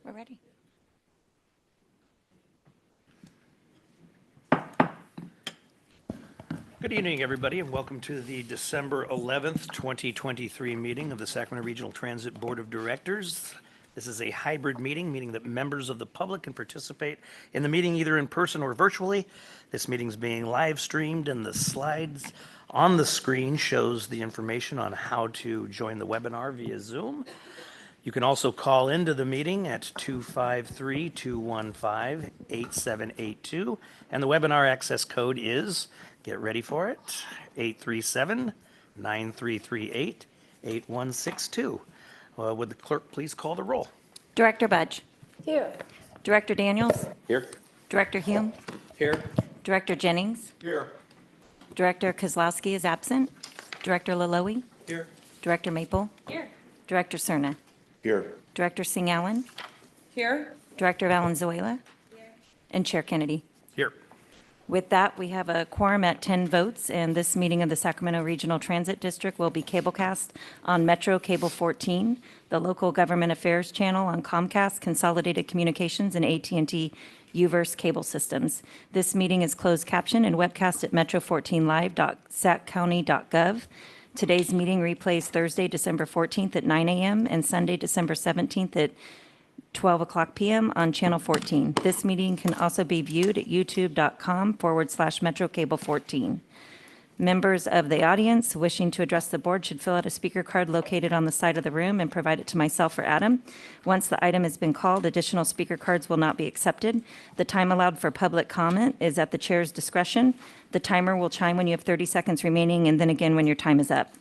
We're ready. Good evening, everybody, and welcome to the December 11th, 2023 meeting of the Sacramento Regional Transit Board of Directors. This is a hybrid meeting, meaning that members of the public can participate in the meeting either in person or virtually. This meeting is being live streamed, and the slides on the screen shows the information on how to join the webinar via Zoom. You can also call into the meeting at 253-215-8782, and the webinar access code is, get ready for it, 837-9338-8162. Would the clerk please call the roll? Director Budge. Here. Director Daniels. Here. Director Hume. Here. Director Jennings. Here. Director Kozlowski is absent. Director Laloe. Here. Director Maple. Here. Director Cerna. Here. Director Singh Allen. Here. Director Valenzuela. Here. And Chair Kennedy. Here. With that, we have a quorum at 10 votes, and this meeting of the Sacramento Regional Transit District will be cablecast on Metro Cable 14, the Local Government Affairs channel on Comcast, Consolidated Communications, and AT&T UVerse cable systems. This meeting is closed caption and webcast at metro14live.saccounty.gov. Today's meeting replays Thursday, December 14th at 9 a.m. and Sunday, December 17th at 12 o'clock p.m. on Channel 14. This meeting can also be viewed at youtube.com/MetroCable14. Members of the audience wishing to address the board should fill out a speaker card located on the side of the room and provide it to myself or Adam. Once the item has been called, additional speaker cards will not be accepted. The time allowed for public comment is at the chair's discretion. The timer will chime when you have 30 seconds remaining and then again when your time is up.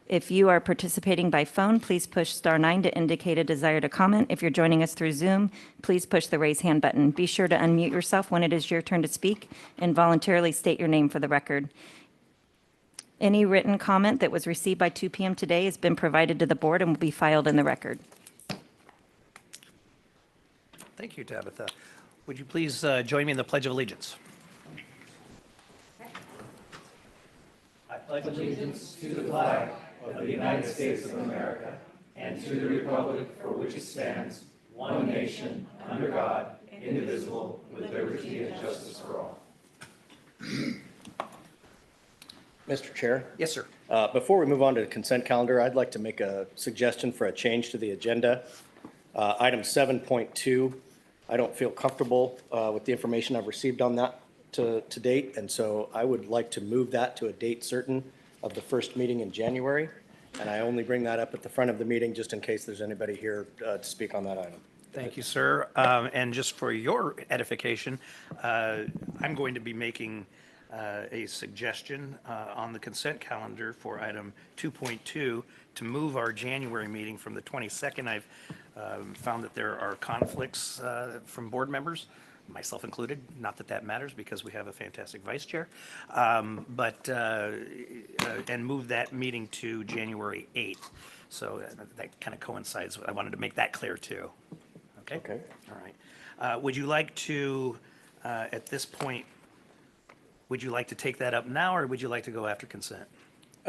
If you are participating by phone, please push *9 to indicate a desire to comment. If you're joining us through Zoom, please push the raise hand button. Be sure to unmute yourself when it is your turn to speak and voluntarily state your name for the record. Any written comment that was received by 2 p.m. today has been provided to the board and will be filed in the record. Thank you, Tabitha. Would you please join me in the Pledge of Allegiance? I pledge allegiance to the flag of the United States of America and to the republic for which it stands, one nation, under God, indivisible, with liberty and justice for all. Mr. Chair? Yes, sir. Before we move on to the consent calendar, I'd like to make a suggestion for a change to the agenda. Item 7.2, I don't feel comfortable with the information I've received on that to date, and so I would like to move that to a date certain of the first meeting in January. And I only bring that up at the front of the meeting just in case there's anybody here to speak on that item. Thank you, sir. And just for your edification, I'm going to be making a suggestion on the consent calendar for item 2.2 to move our January meeting from the 22nd. I've found that there are conflicts from board members, myself included. Not that that matters because we have a fantastic vice chair, and move that meeting to January 8th. So that kind of coincides. I wanted to make that clear too. Okay. Okay. All right. Would you like to, at this point, would you like to take that up now, or would you like to go after consent?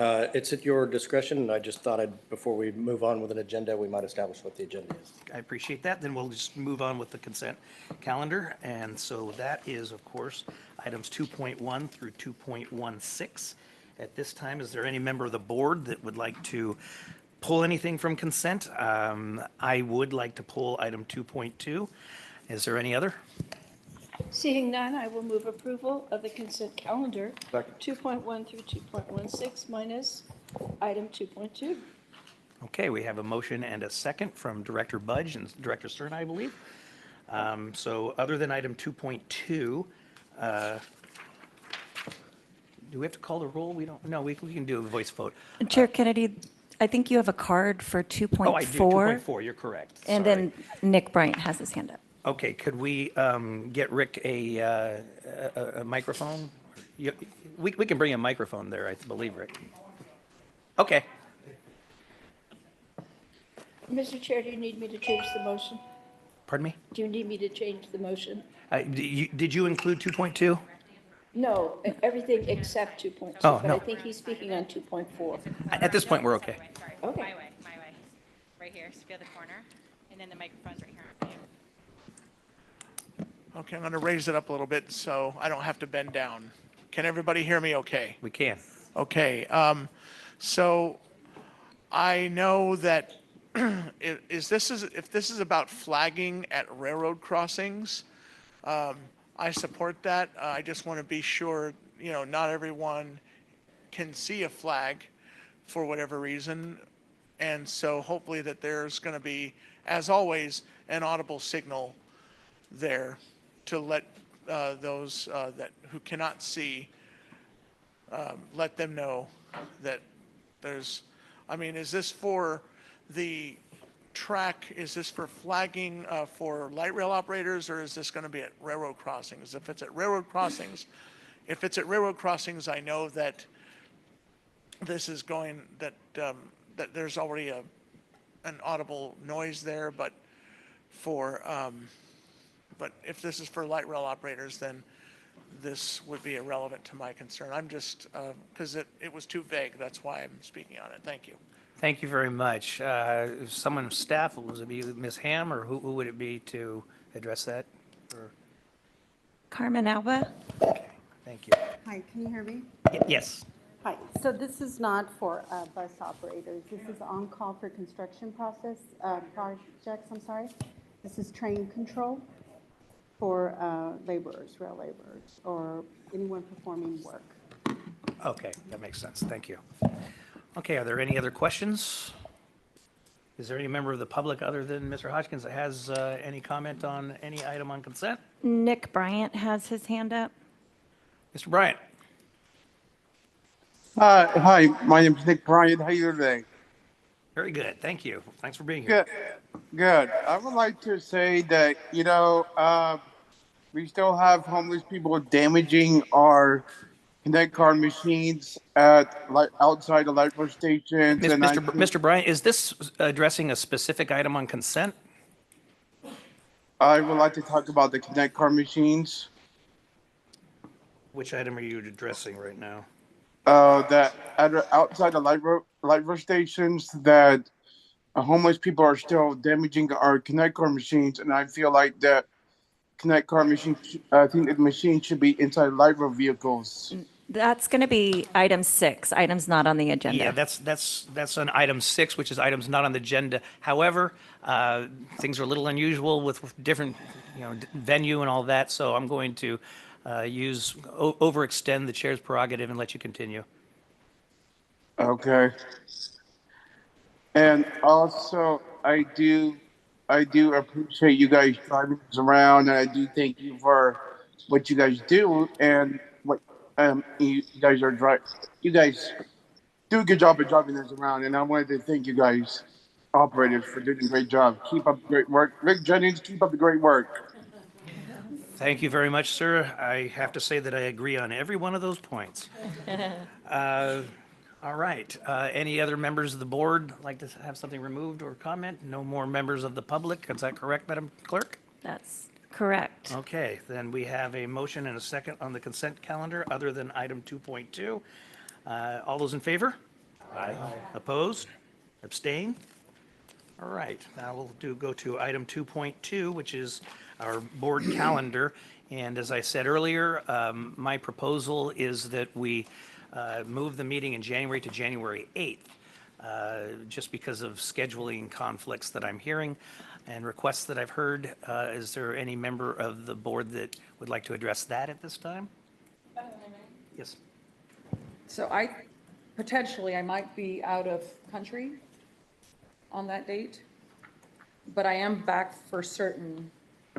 It's at your discretion. I just thought before we move on with an agenda, we might establish what the agenda is. I appreciate that. Then we'll just move on with the consent calendar. And so that is, of course, items 2.1 through 2.16. At this time, is there any member of the board that would like to pull anything from consent? I would like to pull item 2.2. Is there any other? Seeing none, I will move approval of the consent calendar, 2.1 through 2.16 minus item 2.2. Okay, we have a motion and a second from Director Budge and Director Stern, I believe. So other than item 2.2, do we have to call the roll? We don't. No, we can do a voice vote. Chair Kennedy, I think you have a card for 2.4. Oh, I do. 2.4. You're correct. And Sorry. then Nick Bryant has his hand up. Okay, could we get Rick a microphone? We can bring a microphone there, I believe, Rick. Okay. Mr. Chair, do you need me to change the motion? Pardon me? Do you need me to change the motion? Did you include 2.2? No, everything except 2.2. Oh, but no. I think he's speaking on 2.4. At this point, we're okay. Okay. My way. Right here, feel the corner, and then the microphone's right here. Okay, I'm going to raise it up a little bit so I don't have to bend down. Can everybody hear me okay? We can. Okay, so I know that if this is about flagging at railroad crossings, I support that. I just want to be sure, not everyone can see a flag for whatever reason. And so hopefully that there's going to be, as always, an audible signal there to let those that who cannot see, let them know that there's, is this for the track, is this for flagging for light rail operators, or is this going to be at railroad crossings? If it's at railroad crossings, I know that this is going, that there's already an audible noise there, but but if this is for light rail operators, then this would be irrelevant to my concern. I'm just, because it was too vague, that's why I'm speaking on it. Thank you. Thank you very much. Someone on staff, was it be Ms. Ham, or who would it be to address that? Or- Carmen Alba? Okay, thank you. Hi, can you hear me? Yes. Hi, so this is not for bus operators. This is on-call for construction projects, I'm sorry. This is train control for laborers, rail laborers, or anyone performing work. Okay, that makes sense. Thank you. Okay, are there any other questions? Is there any member of the public other than Mr. Hodgkins that has any comment on any item on consent? Nick Bryant has his hand up. Mr. Bryant? Hi, my name's Nick Bryant. How you today? Very good, thank you. Thanks for being here. Good. I would like to say that, we still have homeless people damaging our Connect card machines at outside the light rail stations. And Mr. Bryant, is this addressing a specific item on consent? I would like to talk about the Connect card machines. Which item are you addressing right now? That outside the light rail stations that homeless people are still damaging our Connect card machines, and I feel like that Connect card machine. I think the machine should be inside light rail vehicles. That's going to be item 6, items not on the agenda. Yeah, that's on item 6, which is items not on the agenda. However, things are a little unusual with different, venue and all that, so I'm going to overextend the chair's prerogative and let you continue. Okay. And also, I do appreciate you guys driving us around, and I do thank you for what you guys do and what you guys are You guys do a good job of driving us around, and I wanted to thank you guys, operators, for doing a great job. Keep up the great work. Rick Jennings, keep up the great work. Thank you very much, sir. I have to say that I agree on every one of those points. All right. Any other members of the board like to have something removed or comment? No more members of the public. Is that correct, Madam Clerk? That's correct. Okay, then we have a motion and a second on the consent calendar other than item 2.2. All those in favor? Aye. Opposed? Abstain? All right, now we'll go to item 2.2, which is our board calendar. And as I said earlier, my proposal is that we move the meeting in January to January 8th, just because of scheduling conflicts that I'm hearing and requests that I've heard. Is there any member of the board that would like to address that at this time? Yes. So potentially, I might be out of country on that date, but I am back for certain.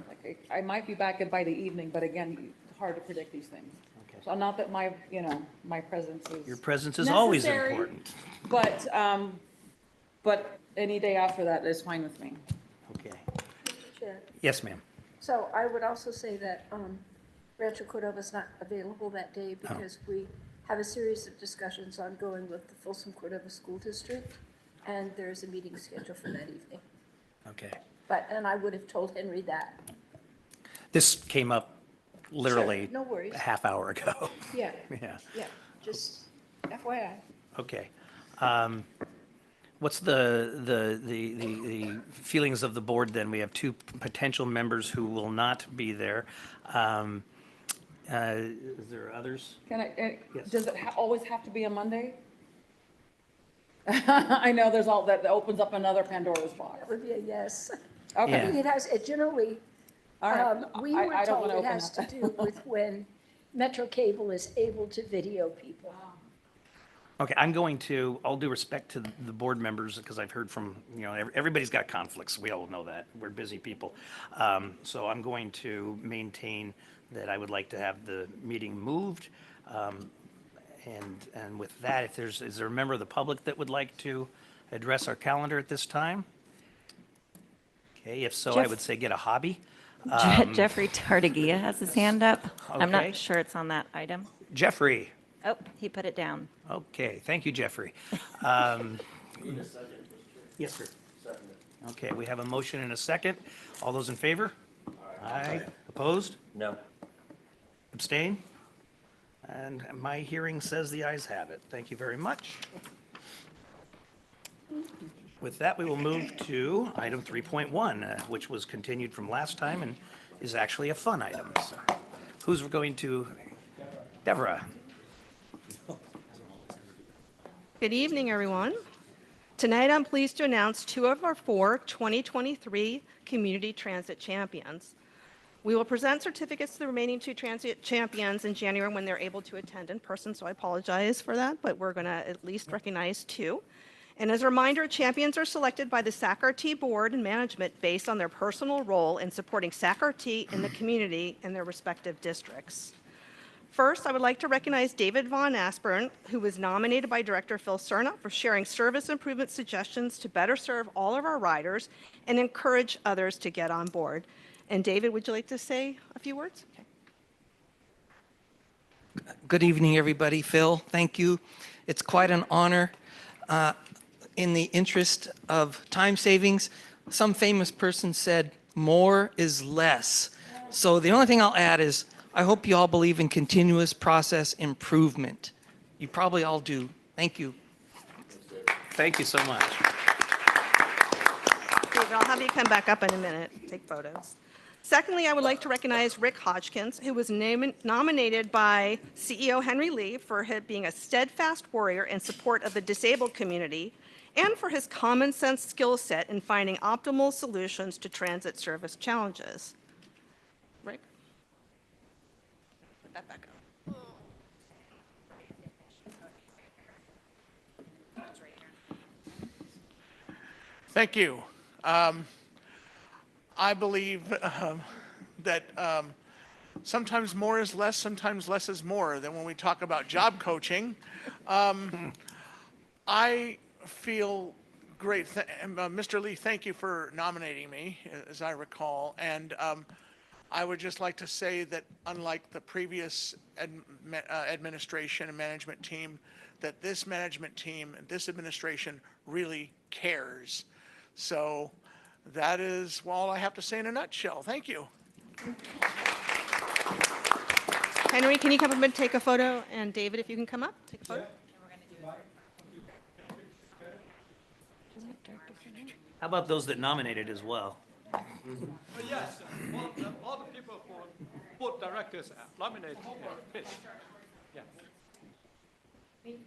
Like, I might be back by the evening, but again, it's hard to predict these things. Okay. So not that my presence is. Your presence is always necessary, important. But any day after that is fine with me. Okay. Mr. Chair. Yes, ma'am. So I would also say that Rancho Cordova is not available that day because we have a series of discussions ongoing with the Folsom Cordova School District, and there's a meeting scheduled for that evening. Okay. And I would have told Henry that. This came up literally Sure, no worries. a half hour ago. Yeah, Yeah. yeah, just FYI. Okay. What's the feelings of the board then? We have two potential members who will not be there. Is there others? Can I, Yes. does it always have to be a Monday? I know there's all, that opens up another Pandora's box. That would be a yes. Okay. I mean, it generally, All right. we I- were I don't told wanna it open has to that. do with when Metro Cable is able to video people. Okay, all due respect to the board members, because I've heard from, everybody's got conflicts. We all know that. We're busy people. So I'm going to maintain that I would like to have the meeting moved. And with that, is there a member of the public that would like to address our calendar at this time? Okay, if so, I Jeff- would say get a hobby. Jeffrey Tardigia has his hand up. I'm Okay. not sure it's on that item. Jeffrey. Oh, he put it down. Okay, thank you, Jeffrey. Yes, sir. Okay, we have a motion and a second. All those in favor? Aye. Opposed? No. Abstain? And my hearing says the ayes have it. Thank you very much. With that, we will move to item 3.1, which was continued from last time and is actually a fun item. So, who's going to? Deborah. Good evening, everyone. Tonight, I'm pleased to announce two of our four 2023 Community Transit Champions. We will present certificates to the remaining two transit champions in January when they're able to attend in person, so I apologize for that, but we're going to at least recognize two. And as a reminder, champions are selected by the SACRT board and management based on their personal role in supporting SACRT in the community in their respective districts. First, I would like to recognize David Von Aspern, who was nominated by Director Phil Cerna for sharing service improvement suggestions to better serve all of our riders and encourage others to get on board. And David, would you like to say a few words? Okay. Good evening, everybody. Phil, thank you. It's quite an honor. In the interest of time savings, some famous person said, more is less. So the only thing I'll add is, I hope you all believe in continuous process improvement. You probably all do. Thank you. Thank you so much. David, I'll have you come back up in a minute, take photos. Secondly, I would like to recognize Rick Hodgkins, who was nominated by CEO Henry Lee for being a steadfast warrior in support of the disabled community and for his common sense skill set in finding optimal solutions to transit service challenges. Rick? Put that back up. Thank you. I believe that sometimes more is less, sometimes less is more. Than when we talk about job coaching. I feel great. Mr. Lee, thank you for nominating me, as I recall. And I would just like to say that unlike the previous administration and management team, that this management team and this administration really cares. So that is all I have to say in a nutshell. Thank you. Henry, can you come up and take a photo? And David, if you can come up, take a photo. How about those that nominated as well? Yes, all the people for board directors nominated. Please. Yeah. Did you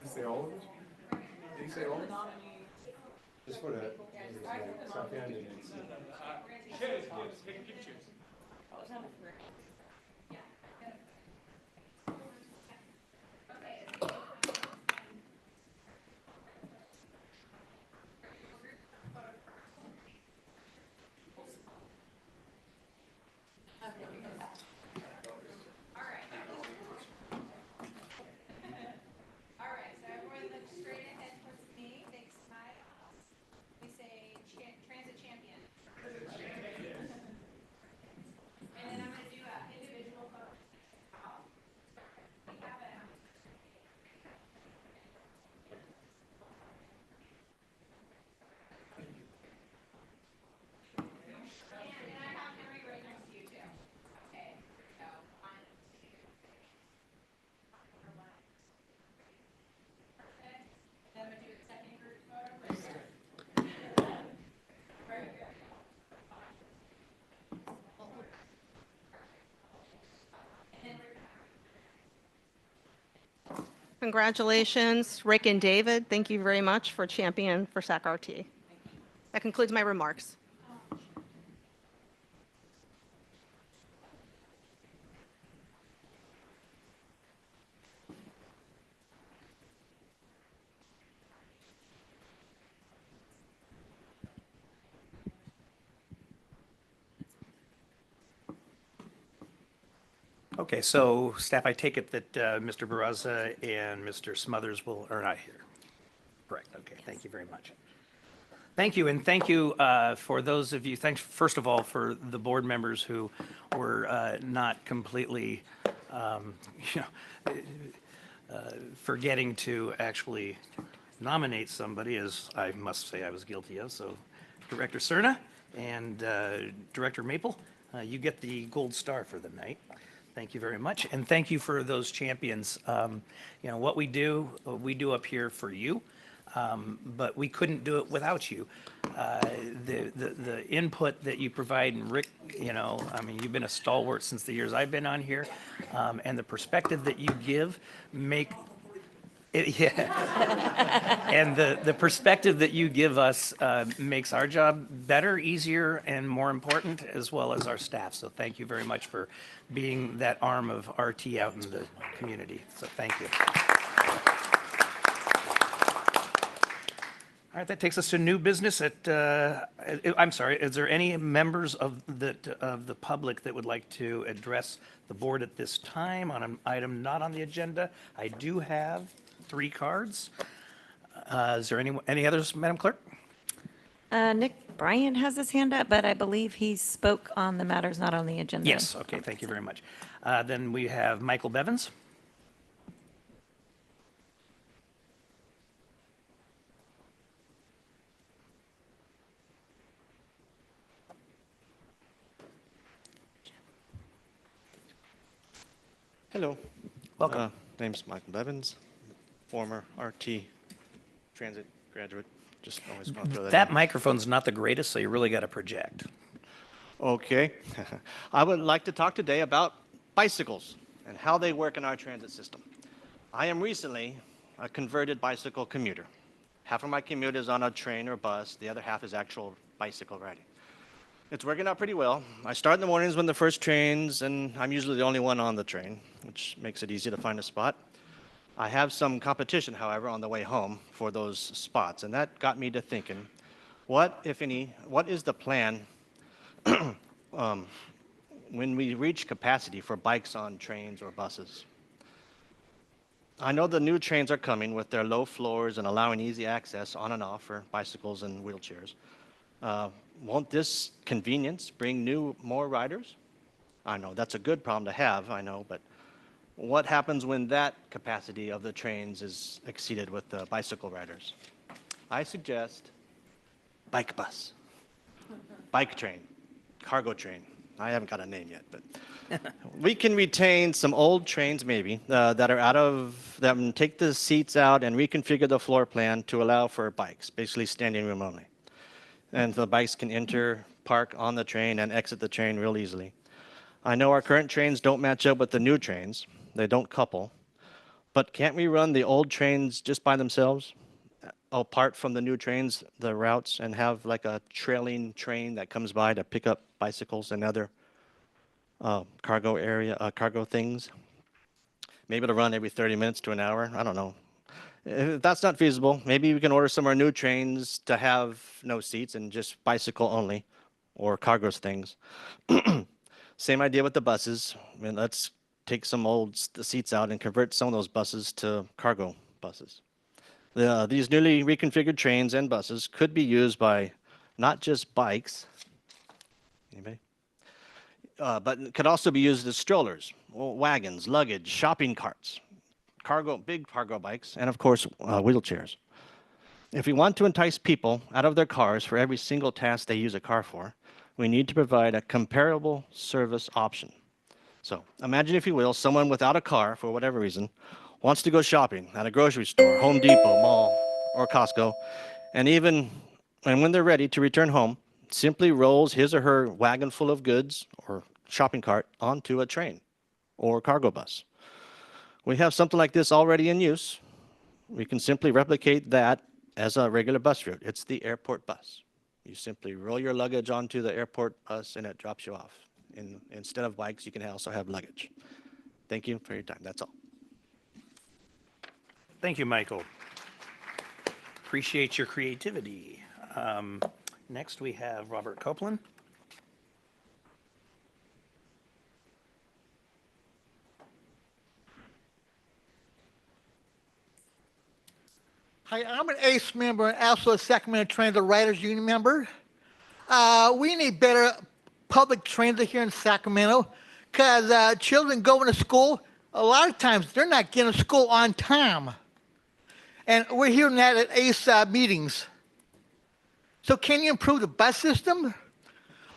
say all of us? Did you say all of us? Just for the South End and Chairs, take pictures. Transit champion. And then I'm going to do a Congratulations, Rick and David. Thank you very much for champion for SAC-RT. That concludes my remarks. Okay, so staff, I take it that Mr. Barraza and Mr. Smothers are not here. Correct, okay, thank you very much. Thank you, and thank you for those of you, thanks first of all for the board members who were not completely, you know, forgetting to actually nominate somebody, as I must say I was guilty of. So Director Cerna and Director Maple, you get the gold star for the night. Thank you very much, and thank you for those champions. You know, what we do up here for you, but we couldn't do it without you. The input that you provide, and Rick, you know, I mean, you've been a stalwart since the years I've been on here, and the perspective that you give yeah. And the perspective that you give us makes our job better, easier, and more important, as well as our staff. So thank you very much for being that arm of RT out in the community. So thank you. All right, that takes us to new business I'm sorry, is there any members of the public that would like to address the board at this time on an item not on the agenda? I do have 3 cards. Is there any others, Madam Clerk? Nick Bryant has his hand up, but I believe he spoke on the matters not on the agenda. Yes, okay, thank you very much. Then we have Michael Bevins. Hello. Welcome. Name's Michael Bevins, former RT transit graduate. Just always want to throw that That in. microphone's not the greatest, so you really got to project. Okay. I would like to talk today about bicycles and how they work in our transit system. I am recently a converted bicycle commuter. Half of my commute is on a train or bus. The other half is actual bicycle riding. It's working out pretty well. I start in the mornings when the first trains, and I'm usually the only one on the train, which makes it easy to find a spot. I have some competition, however, on the way home for those spots, and that got me to thinking, what, if any, what is the plan when we reach capacity for bikes on trains or buses? I know the new trains are coming with their low floors and allowing easy access on and off for bicycles and wheelchairs. Won't this convenience bring more riders? I know that's a good problem to have, I know, but what happens when that capacity of the trains is exceeded with the bicycle riders? I suggest bike bus, bike train, cargo train. I haven't got a name yet, but we can retain some old trains maybe that take the seats out and reconfigure the floor plan to allow for bikes, basically standing room only. And the bikes can enter, park on the train, and exit the train real easily. I know our current trains don't match up with the new trains. They don't couple. But can't we run the old trains just by themselves, apart from the new trains, the routes, and have like a trailing train that comes by to pick up bicycles and other cargo things? Maybe to run every 30 minutes to an hour. I don't know. If that's not feasible, maybe we can order some of our new trains to have no seats and just bicycle only, or cargo things. Same idea with the buses. I mean, let's take some old seats out and convert some of those buses to cargo buses. These newly reconfigured trains and buses could be used by not just bikes, anybody? But could also be used as strollers, wagons, luggage, shopping carts, big cargo bikes, and of course, wheelchairs. If we want to entice people out of their cars for every single task they use a car for, we need to provide a comparable service option. So imagine, if you will, someone without a car for whatever reason wants to go shopping at a grocery store, Home Depot, mall, or Costco, and when they're ready to return home, simply rolls his or her wagon full of goods or shopping cart onto a train or cargo bus. We have something like this already in use. We can simply replicate that as a regular bus route. It's the airport bus. You simply roll your luggage onto the airport bus and it drops you off. Instead of bikes, you can also have luggage. Thank you for your time. That's all. Thank you, Michael. Appreciate your creativity. Next, we have Robert Copeland. Hi, I'm an ACE member and also a Sacramento Transit Writers Union member. We need better public transit here in Sacramento because children going to school, a lot of times they're not getting to school on time. And we're hearing that at ACE meetings. So can you improve the bus system?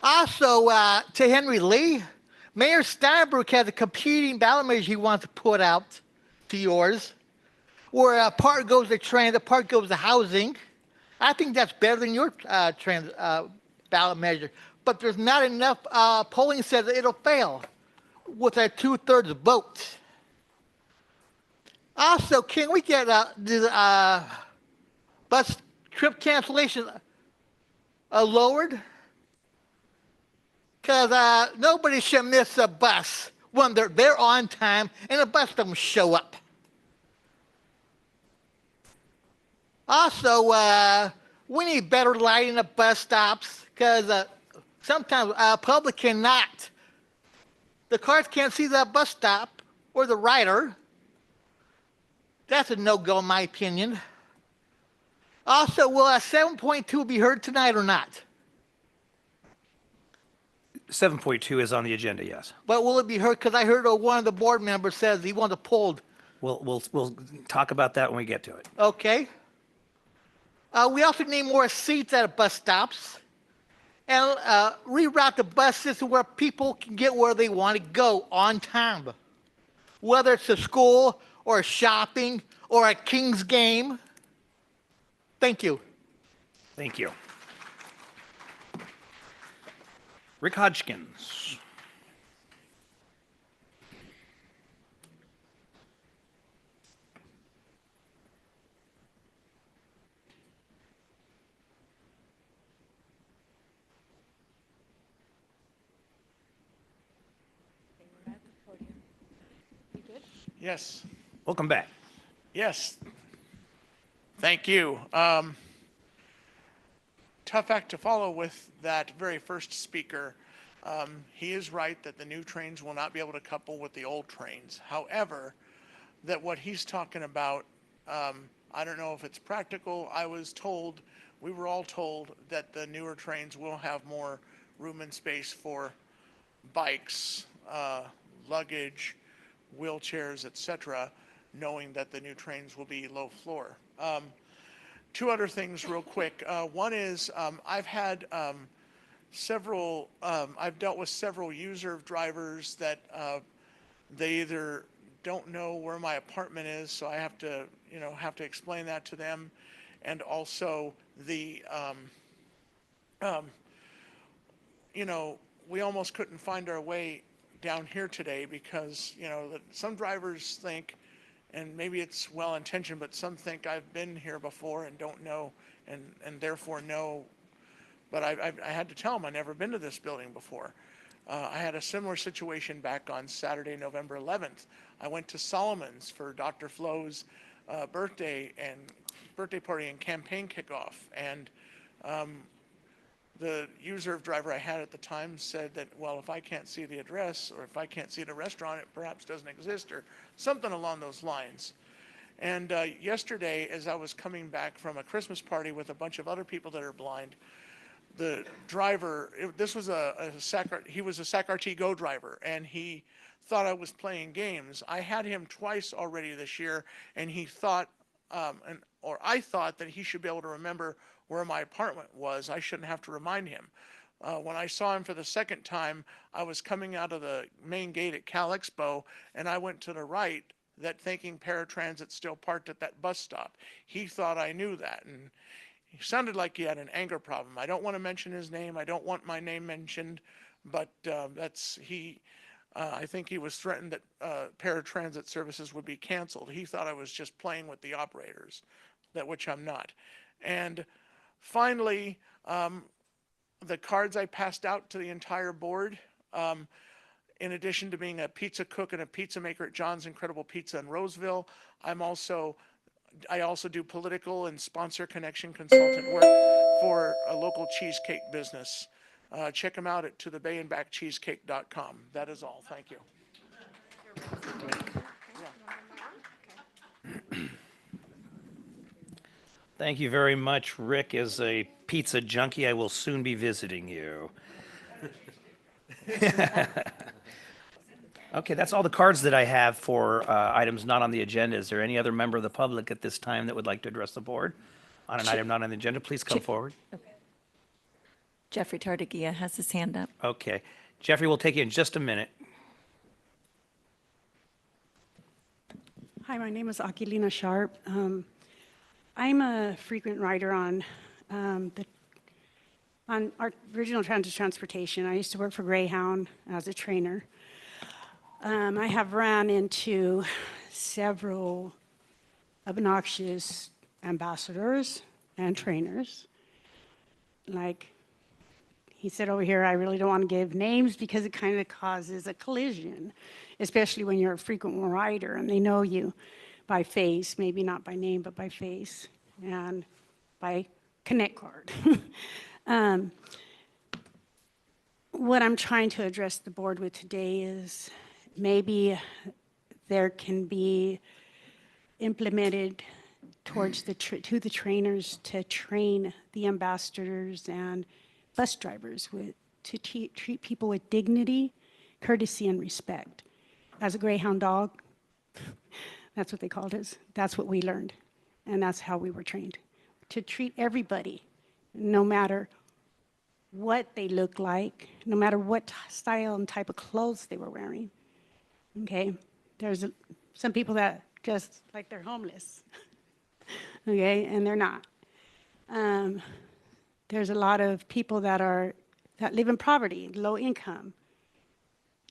Also, to Henry Lee, Mayor Steinberg has a competing ballot measure he wants to put out to yours, where part goes to transit, part goes to housing. I think that's better than your ballot measure. But there's not enough polling says it'll fail with a 2/3 vote. Also, can we get the bus trip cancellation lowered? Because nobody should miss a bus when they're there on time and the bus doesn't show up. Also, we need better lighting at bus stops because sometimes public cannot. The cars can't see the bus stop or the rider. That's a no-go in my opinion. Also, will 7.2 be heard tonight or not? 7.2 is on the agenda, yes. But will it be heard? Because I heard one of the board members says he wants it pulled. We'll talk about that when we get to it. Okay. We also need more seats at bus stops and reroute the bus system where people can get where they want to go on time, whether it's to school or shopping or a Kings game. Thank you. Thank you. Rick Hodgkins. Yes. Welcome back. Yes. Thank you. Tough act to follow with that very first speaker. He is right that the new trains will not be able to couple with the old trains. However, that what he's talking about, I don't know if it's practical. We were all told that the newer trains will have more room and space for bikes, luggage, wheelchairs, etc., knowing that the new trains will be low floor. Two other things real quick. One is I've dealt with several user drivers that they either don't know where my apartment is, so I have to explain that to them. And also we almost couldn't find our way down here today because, some drivers think, and maybe it's well-intentioned, but some think I've been here before and don't know and therefore know. But I had to tell them I've never been to this building before. I had a similar situation back on Saturday, November 11th. I went to Solomon's for Dr. Flo's birthday party and campaign kickoff. And the user driver I had at the time said that, well, if I can't see the address or if I can't see the restaurant, it perhaps doesn't exist or something along those lines. And yesterday, as I was coming back from a Christmas party with a bunch of other people that are blind, the driver, he was a SAC-RT Go driver, and he thought I was playing games. I had him twice already this year, and he thought, I thought that he should be able to remember where my apartment was. I shouldn't have to remind him. When I saw him for the second time, I was coming out of the main gate at Cal Expo, and I went to the right, that thinking paratransit still parked at that bus stop. He thought I knew that, and he sounded like he had an anger problem. I don't want to mention his name. I don't want my name mentioned, but I think he was threatened that paratransit services would be canceled. He thought I was just playing with the operators, which I'm not. And finally, the cards I passed out to the entire board, in addition to being a pizza cook and a pizza maker at John's Incredible Pizza in Roseville, I also do political and sponsor connection consultant work for a local cheesecake business. Check them out at tothebayandbackcheesecake.com. That is all. Thank you. Thank you very much, Rick. As a pizza junkie, I will soon be visiting you. Okay, that's all the cards that I have for items not on the agenda. Is there any other member of the public at this time that would like to address the board on an item not on the agenda? Please come forward. Jeffrey Tardagia has his hand up. Okay. Jeffrey, we'll take you in just a minute. Hi, my name is Aquilina Sharp. I'm a frequent rider on our Regional Transit Transportation. I used to work for Greyhound as a trainer. I have ran into several obnoxious ambassadors and trainers. Like he said over here, I really don't want to give names because it kind of causes a collision, especially when you're a frequent rider and they know you by face, maybe not by name, but by face and by Connect card. What I'm trying to address the board with today is maybe there can be implemented towards to the trainers to train the ambassadors and bus drivers to treat people with dignity, courtesy, and respect. As a Greyhound dog, that's what they called us. That's what we learned, and that's how we were trained, to treat everybody, no matter what they look like, no matter what style and type of clothes they were wearing. Okay, there's some people that just like they're homeless, okay, and they're not. There's a lot of people that live in poverty, low income.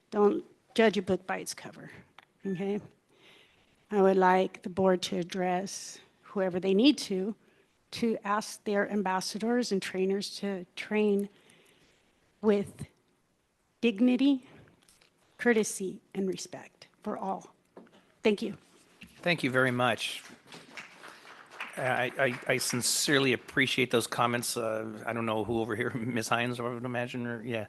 Don't judge a book by its cover, okay? I would like the board to address whoever they need to ask their ambassadors and trainers to train with dignity, courtesy, and respect for all. Thank you. Thank you very much. I sincerely appreciate those comments. I don't know who over here, Ms. Hines, I would imagine, or yeah,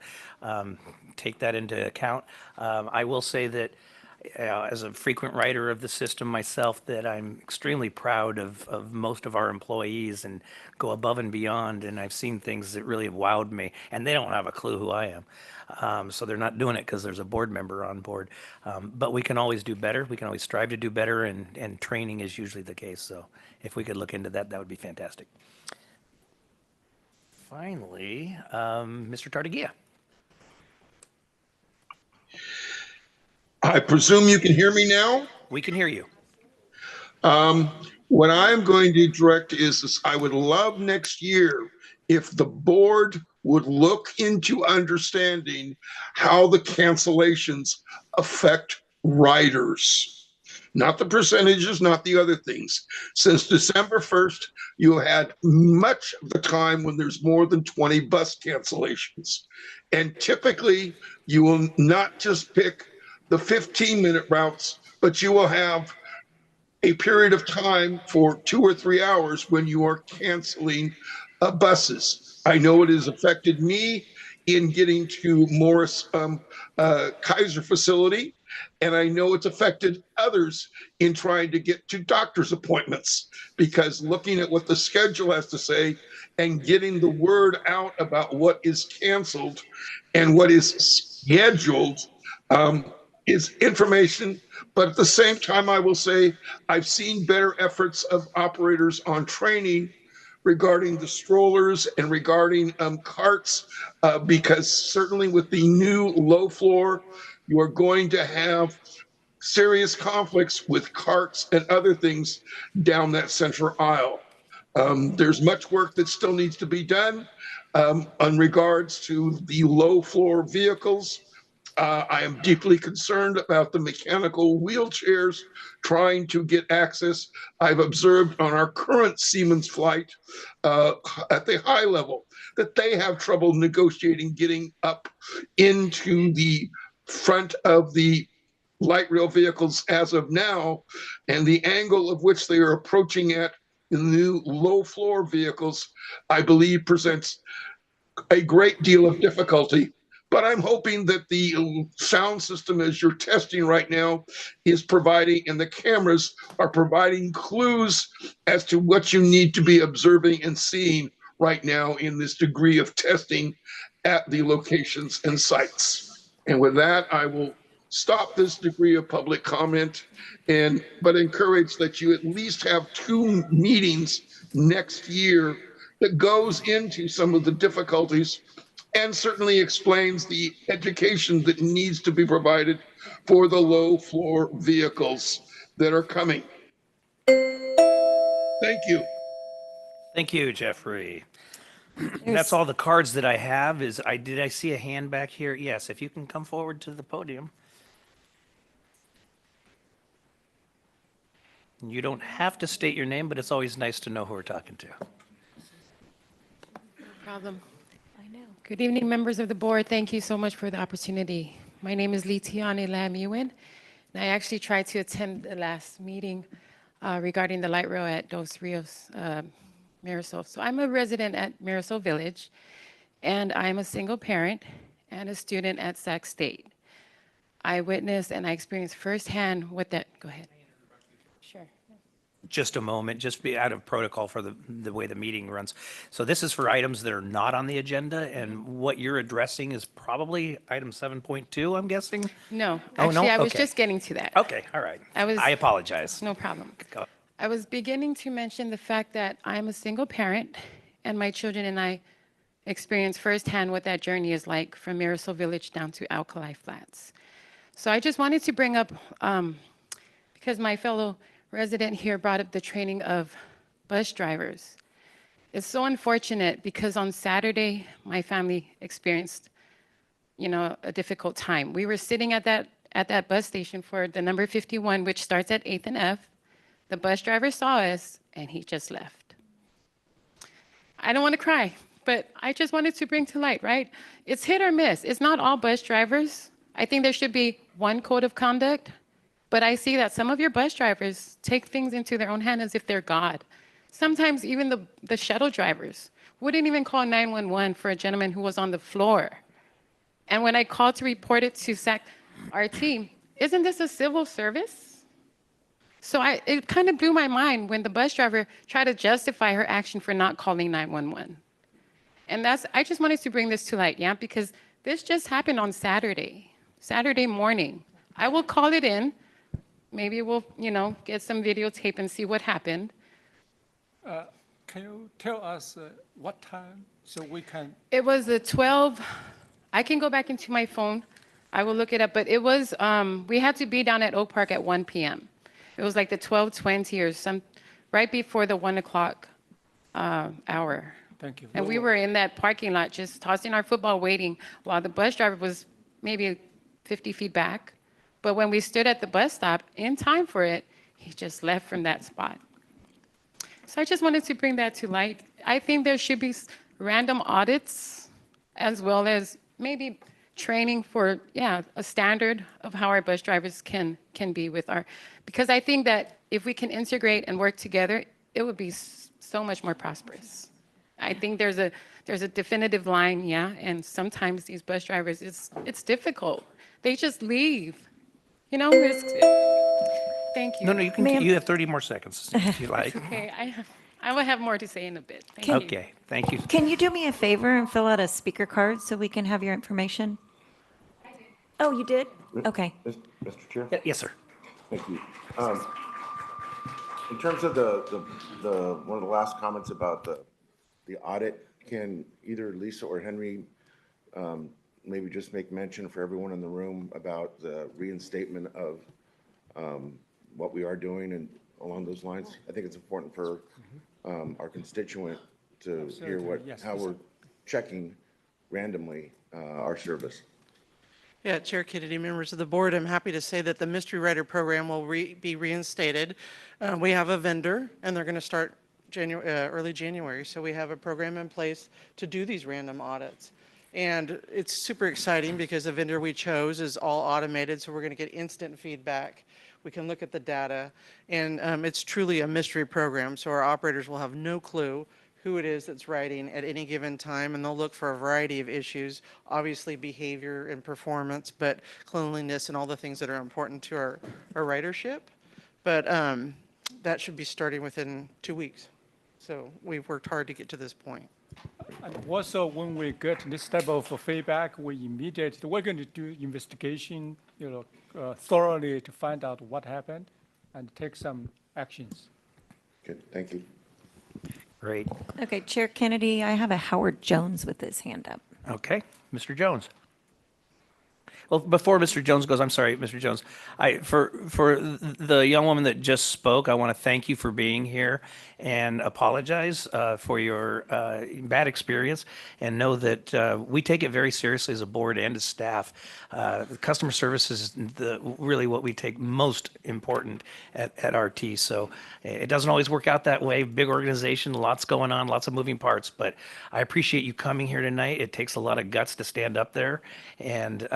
take that into account. I will say that as a frequent writer of the system myself, that I'm extremely proud of most of our employees and go above and beyond. And I've seen things that really have wowed me, and they don't have a clue who I am. So they're not doing it because there's a board member on board. But we can always do better. We can always strive to do better, and training is usually the case. So if we could look into that, that would be fantastic. Finally, Mr. Tardagia. I presume you can hear me now? We can hear you. What I'm going to direct is I would love next year if the board would look into understanding how the cancellations affect riders. Not the percentages, not the other things. Since December 1st, you had much of the time when there's more than 20 bus cancellations. And typically, you will not just pick the 15-minute routes, but you will have a period of time for 2 or 3 hours when you are canceling buses. I know it has affected me in getting to Morris Kaiser facility, and I know it's affected others in trying to get to doctor's appointments, because looking at what the schedule has to say and getting the word out about what is canceled and what is scheduled is information. But at the same time, I will say I've seen better efforts of operators on training regarding the strollers and regarding carts, because certainly with the new low floor, you are going to have serious conflicts with carts and other things down that central aisle. There's much work that still needs to be done on regards to the low floor vehicles. I am deeply concerned about the mechanical wheelchairs trying to get access. I've observed on our current Siemens flight at the high level that they have trouble negotiating getting up into the front of the light rail vehicles as of now, and the angle of which they are approaching at in the new low floor vehicles, I believe presents a great deal of difficulty. But I'm hoping that the sound system, as you're testing right now, is providing, and the cameras are providing clues as to what you need to be observing and seeing right now in this degree of testing at the locations and sites. And with that, I will stop this degree of public comment, but encourage that you at least have 2 meetings next year that goes into some of the difficulties and certainly explains the education that needs to be provided for the low floor vehicles that are coming. Thank you. Thank you, Jeffrey. That's all the cards that I have. Did I see a hand back here? Yes, if you can come forward to the podium. You don't have to state your name, but it's always nice to know who we're talking to. Problem. Good evening, members of the board. Thank you so much for the opportunity. My name is Litiani Lam-Ewan, and I actually tried to attend the last meeting regarding the light rail at Dos Rios, Marisol. So I'm a resident at Marisol Village, and I'm a single parent and a student at Sac State. I witnessed and I experienced firsthand what that, go ahead. Sure. Just a moment, just be out of protocol for the way the meeting runs. So this is for items that are not on the agenda, and what you're addressing is probably item 7.2, I'm guessing? No, Oh, no? actually, I was Okay. just getting to that. Okay, all right. I apologize. No problem. Go. I was beginning to mention the fact that I'm a single parent, and my children and I experienced firsthand what that journey is like from Marisol Village down to Alkali Flats. So I just wanted to bring up, because my fellow resident here brought up the training of bus drivers. It's so unfortunate because on Saturday, my family experienced, a difficult time. We were sitting at that bus station for the number 51, which starts at 8th and F. The bus driver saw us and he just left. I don't want to cry, but I just wanted to bring to light, right? It's hit or miss. It's not all bus drivers. I think there should be one code of conduct. But I see that some of your bus drivers take things into their own hand as if they're God. Sometimes even the shuttle drivers wouldn't even call 911 for a gentleman who was on the floor. And when I called to report it to our team, isn't this a civil service? So it kind of blew my mind when the bus driver tried to justify her action for not calling 911. And I just wanted to bring this to light, yeah, because this just happened on Saturday morning. I will call it in. Maybe we'll, get some videotape and see what happened. Can you tell us what time so we can? It was the 12. I can go back into my phone. I will look it up. But it was, we had to be down at Oak Park at 1 p.m. It was like the 12:20 or right before the 1 o'clock hour. Thank you. And we were in that parking lot just tossing our football waiting while the bus driver was maybe 50 feet back. But when we stood at the bus stop in time for it, he just left from that spot. So I just wanted to bring that to light. I think there should be random audits as well as maybe training for, a standard of how our bus drivers can be because I think that if we can integrate and work together, it would be so much more prosperous. I think there's a definitive line, and sometimes these bus drivers, it's difficult. They just leave. Thank you. No, you have 30 more seconds if you like. Okay, I will have more to say in a bit. Thank you. Okay, thank you. Can you do me a favor and fill out a speaker card so we can have your information? Oh, you did? Okay. Mr. Chair? Yes, sir. Thank you. In terms of the one of the last comments about the audit, can either Lisa or Henry maybe just make mention for everyone in the room about the reinstatement of what we are doing and along those lines? I think it's important for our constituent to hear how we're checking randomly our service. Yeah, Chair Kennedy, members of the board, I'm happy to say that the Mystery Writer program will be reinstated. We have a vendor, and they're going to start early January, so we have a program in place to do these random audits. And it's super exciting because the vendor we chose is all automated, so we're going to get instant feedback. We can look at the data, and it's truly a mystery program, so our operators will have no clue who it is that's writing at any given time, and they'll look for a variety of issues, obviously behavior and performance, but cleanliness and all the things that are important to our ridership. But that should be starting within 2 weeks. So we've worked hard to get to this point. And also, when we get this type of feedback, we're going to do investigation, thoroughly to find out what happened and take some actions. Good, thank you. Great. Okay, Chair Kennedy, I have a Howard Jones with his hand up. Okay, Mr. Jones. Well, before Mr. Jones goes, I'm sorry, Mr. Jones. For the young woman that just spoke, I want to thank you for being here and apologize for your bad experience, and know that we take it very seriously as a board and as staff. Customer service is really what we take most important at RT. So it doesn't always work out that way. Big organization, lots going on, lots of moving parts. But I appreciate you coming here tonight. It takes a lot of guts to stand up there, and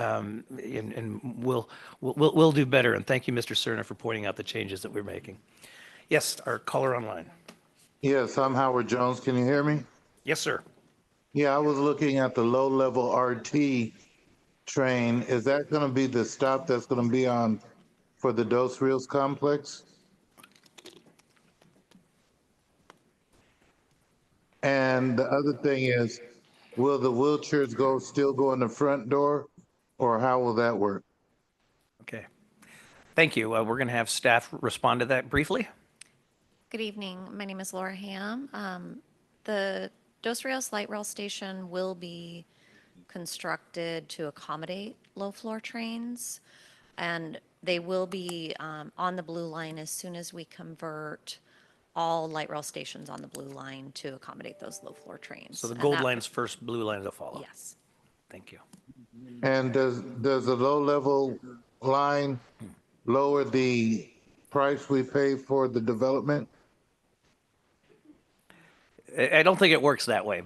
we'll do better. And thank you, Mr. Cerna, for pointing out the changes that we're making. Yes, our caller online. Yes, I'm Howard Jones. Can you hear me? Yes, sir. Yeah, I was looking at the low-level RT train. Is that going to be the stop that's going to be on for the Dos Rios complex? And the other thing is, will the wheelchairs still go in the front door, or how will that work? Okay. Thank you. We're going to have staff respond to that briefly. Good evening. My name is Laura Ham. The Dos Rios Light Rail Station will be constructed to accommodate low-floor trains, and they will be on the Blue Line as soon as we convert all light rail stations on the Blue Line to accommodate those low-floor trains. So the Gold Line's first, Blue Line to follow. Yes. Thank you. And does the low-level line lower the price we pay for the development? I don't think it works that way,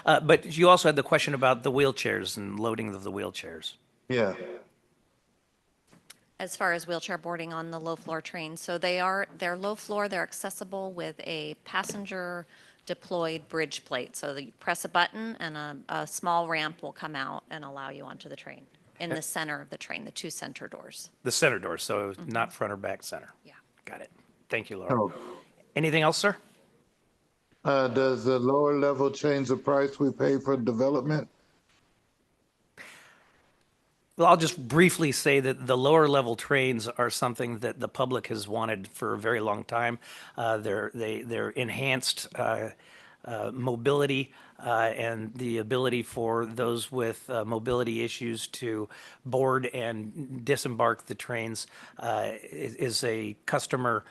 but you also had the question about the wheelchairs and loading of the wheelchairs. Yeah. As far as wheelchair boarding on the low-floor trains, so they're low-floor, they're accessible with a passenger deployed bridge plate. So you press a button and a small ramp will come out and allow you onto the train in the center of the train, the two center doors. The center doors, so not front or back center. Yeah. Got it. Thank you, Laura. Oh. Anything else, sir? Does the lower level change the price we pay for development? Well, I'll just briefly say that the lower level trains are something that the public has wanted for a very long time. They're enhanced mobility and the ability for those with mobility issues to board and disembark the trains is a customer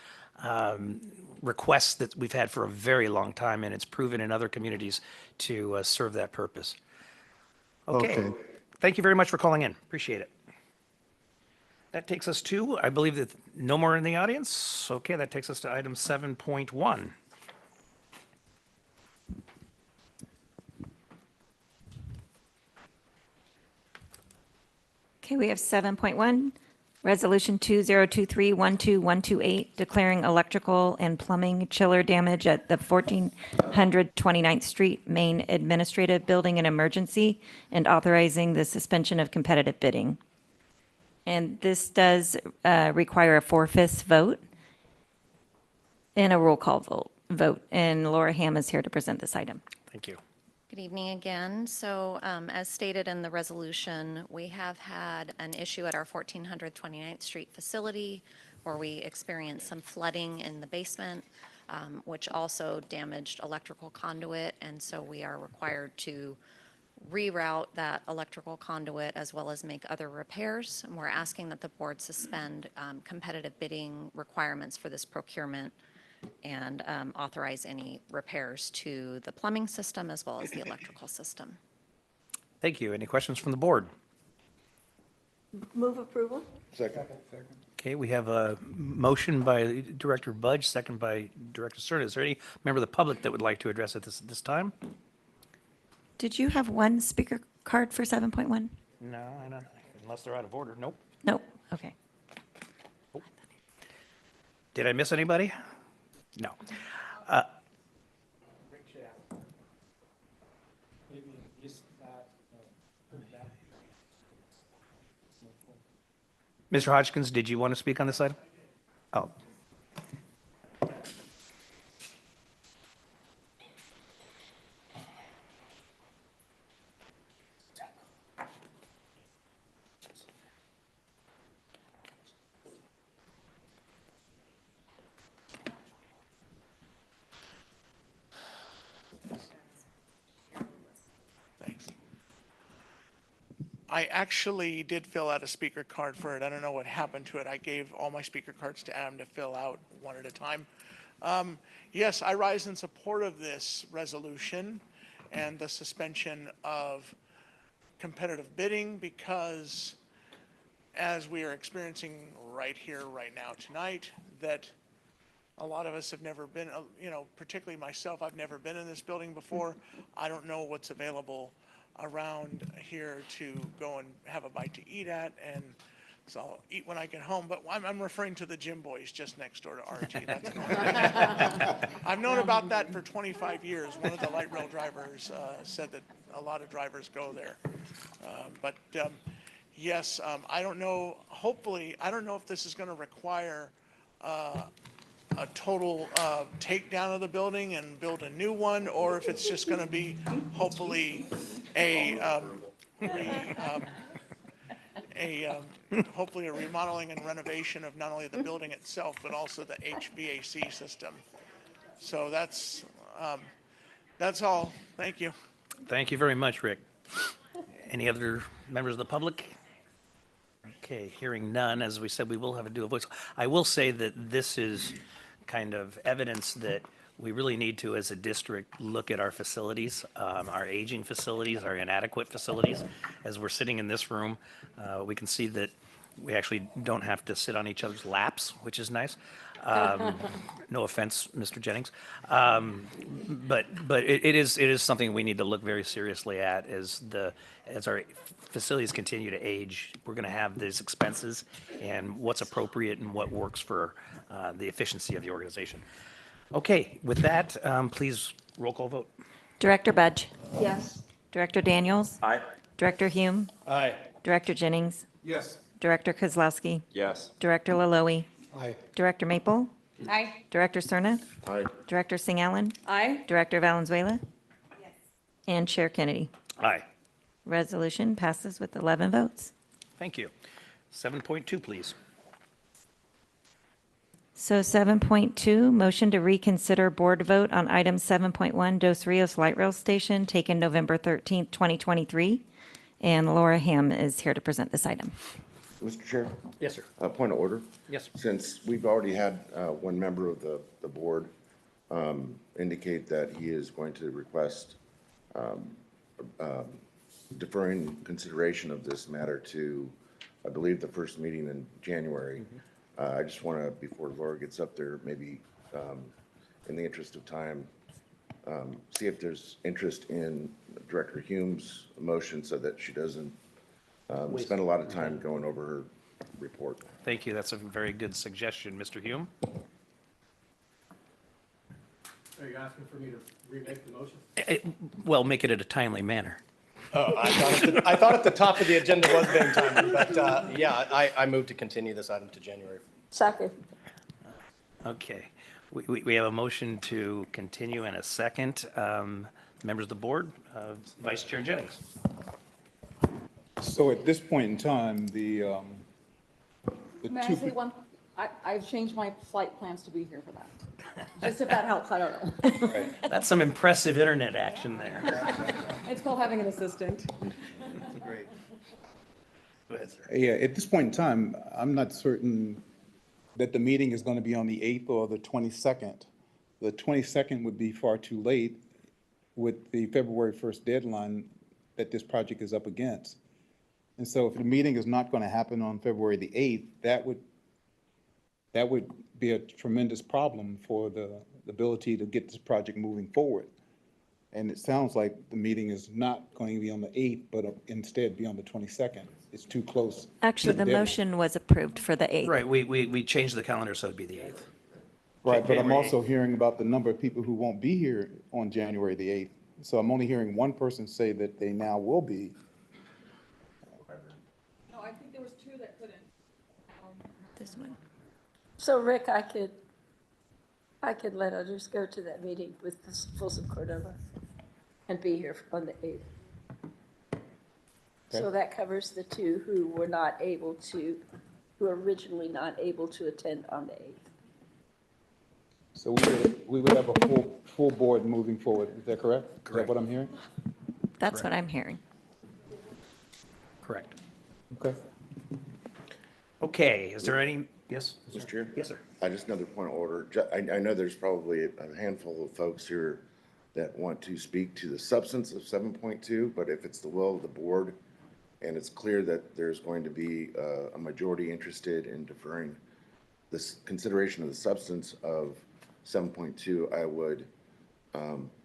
request that we've had for a very long time, and it's proven in other communities to serve that purpose. Okay. Thank you very much for calling in. Appreciate it. That takes us to, I believe that no more in the audience. Okay, that takes us to item 7.1. Okay, we have 7.1, Resolution 2023-12128, declaring electrical and plumbing chiller damage at the 1429th Street Main Administrative Building an emergency and authorizing the suspension of competitive bidding. And this does require a 4/5 vote and a roll call vote. And Laura Ham is here to present this item. Thank you. Good evening again. So as stated in the resolution, we have had an issue at our 1429th Street facility where we experienced some flooding in the basement, which also damaged electrical conduit. And so we are required to reroute that electrical conduit as well as make other repairs. And we're asking that the board suspend competitive bidding requirements for this procurement and authorize any repairs to the plumbing system as well as the electrical system. Thank you. Any questions from the board? Move approval? Second. Okay, we have a motion by Director Budge, second by Director Cerna. Is there any member of the public that would like to address it this time? Did you have one speaker card for 7.1? No, I don't, unless they're out of order. Nope. Nope, okay. Did I miss anybody? No. Mr. Hodgkins, did you want to speak on this item? Oh. Thanks. I actually did fill out a speaker card for it. I don't know what happened to it. I gave all my speaker cards to Adam to fill out one at a time. Yes, I rise in support of this resolution and the suspension of competitive bidding because as we are experiencing right here, right now, tonight, that a lot of us have never been, particularly myself, I've never been in this building before. I don't know what's available around here to go and have a bite to eat at, and so I'll eat when I get home. But I'm referring to the Gym Boys just next door to RT. I've known about that for 25 years. One of the light rail drivers said that a lot of drivers go there. Yes, I don't know. Hopefully, I don't know if this is going to require a total takedown of the building and build a new one, or if it's just going to be hopefully hopefully a remodeling and renovation of not only the building itself, but also the HVAC system. So that's all. Thank you. Thank you very much, Rick. Any other members of the public? Okay, hearing none, as we said, we will have a dual voice. I will say that this is kind of evidence that we really need to, as a district, look at our facilities, our aging facilities, our inadequate facilities. As we're sitting in this room, we can see that we actually don't have to sit on each other's laps, which is nice. No offense, Mr. Jennings. But it is something we need to look very seriously at as our facilities continue to age. We're going to have these expenses and what's appropriate and what works for the efficiency of the organization. Okay, with that, please roll call vote. Director Budge. Yes. Director Daniels. Aye. Director Hume. Aye. Director Jennings. Yes. Director Kozlowski. Yes. Director Laloe. Aye. Director Maple. Aye. Director Cerna. Aye. Director Singh Allen. Aye. Director Valenzuela. And Chair Kennedy. Aye. Resolution passes with 11 votes. Thank you. 7.2, please. So 7.2, motion to reconsider board vote on item 7.1 Dos Rios Light Rail Station taken November 13th, 2023. And Laura Ham is here to present this item. Mr. Chair? Yes, sir. Point of order. Yes. Since we've already had one member of the board indicate that he is going to request deferring consideration of this matter to, I believe, the first meeting in January. I just want to, before Laura gets up there, maybe in the interest of time, see if there's interest in Director Hume's motion so that she doesn't spend a lot of time going over her report. Thank you. That's a very good suggestion, Mr. Hume. Are you asking for me to remake the motion? Well, make it in a timely manner. Oh, I thought at the top of the agenda was being timely, but yeah, I move to continue this item to January. Second. Okay. We have a motion to continue in a second. Members of the board, Vice Chair Jennings. So at this point in time, the May I say one? I've changed my flight plans to be here for that. Just if that helps, I don't know. That's some impressive internet action there. It's called having an assistant. Great. Go ahead, sir. Yeah, at this point in time, I'm not certain that the meeting is going to be on the 8th or the 22nd. The 22nd would be far too late with the February 1st deadline that this project is up against. And so if the meeting is not going to happen on February the 8th, that would be a tremendous problem for the ability to get this project moving forward. And it sounds like the meeting is not going to be on the 8th, but instead be on the 22nd. It's too close. Actually, the motion was approved for the 8th. Right, we changed the calendar so it'd be the 8th. Right, but I'm January also hearing about the number of people who won't be here on January the 8th. So I'm only hearing one person say that they now will be. No, I think there was two that couldn't. This one. So Rick, I could let others go to that meeting with the Folsom Cordova and be here on the 8th. So Okay. that covers the two who were not able to, who were originally not able to attend on the 8th. So we would have a full board moving forward. Is that correct? Is that what I'm hearing? That's what I'm hearing. Correct. Okay. Okay, is there any, yes? Mr. Chair? Yes, sir. Just another point of order. I know there's probably a handful of folks here that want to speak to the substance of 7.2, but if it's the will of the board and it's clear that there's going to be a majority interested in deferring this consideration of the substance of 7.2, I would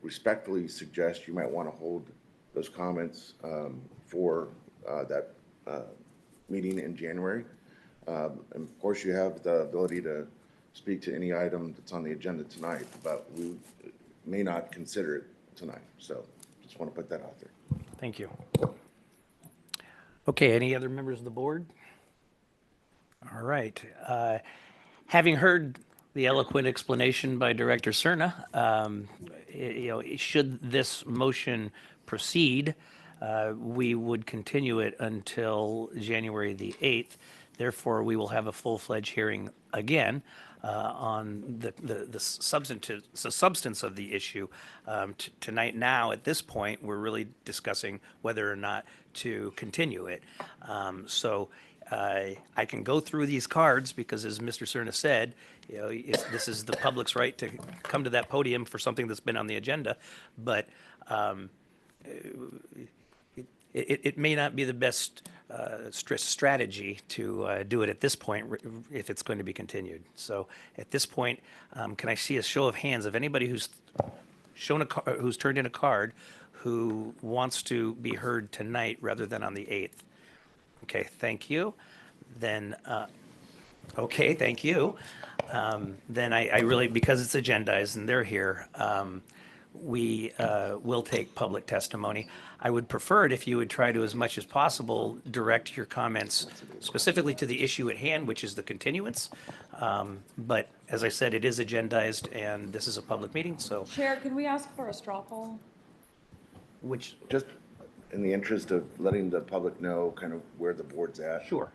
respectfully suggest you might want to hold those comments for that meeting in January. And of course, you have the ability to speak to any item that's on the agenda tonight, but we may not consider it tonight. So just want to put that out there. Thank you. Okay, any other members of the board? All right. Having heard the eloquent explanation by Director Cerna, should this motion proceed, we would continue it until January the 8th. Therefore, we will have a full-fledged hearing again on the substance of the issue. Tonight now, at this point, we're really discussing whether or not to continue it. So I can go through these cards because, as Mr. Cerna said, this is the public's right to come to that podium for something that's been on the agenda, but it may not be the best strategy to do it at this point if it's going to be continued. So at this point, can I see a show of hands of anybody who's who's turned in a card who wants to be heard tonight rather than on the 8th? Okay, thank you. Then, okay, thank you. Then I really, because it's agendized and they're here, we will take public testimony. I would prefer it if you would try to, as much as possible, direct your comments specifically to the issue at hand, which is the continuance. But as I said, it is agendized and this is a public meeting, so. Chair, could we ask for a straw poll? Which? Just in the interest of letting the public know kind of where the board's at. Sure.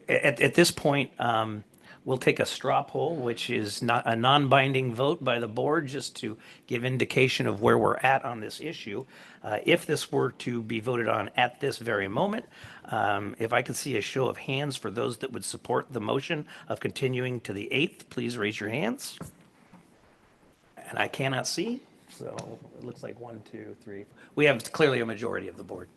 At this point, we'll take a straw poll, which is not a non-binding vote by the board, just to give indication of where we're at on this issue. If this were to be voted on at this very moment, if I could see a show of hands for those that would support the motion of continuing to the 8th, please raise your hands. And I cannot see, so it looks like 1, 2, 3. We have clearly a majority of the board.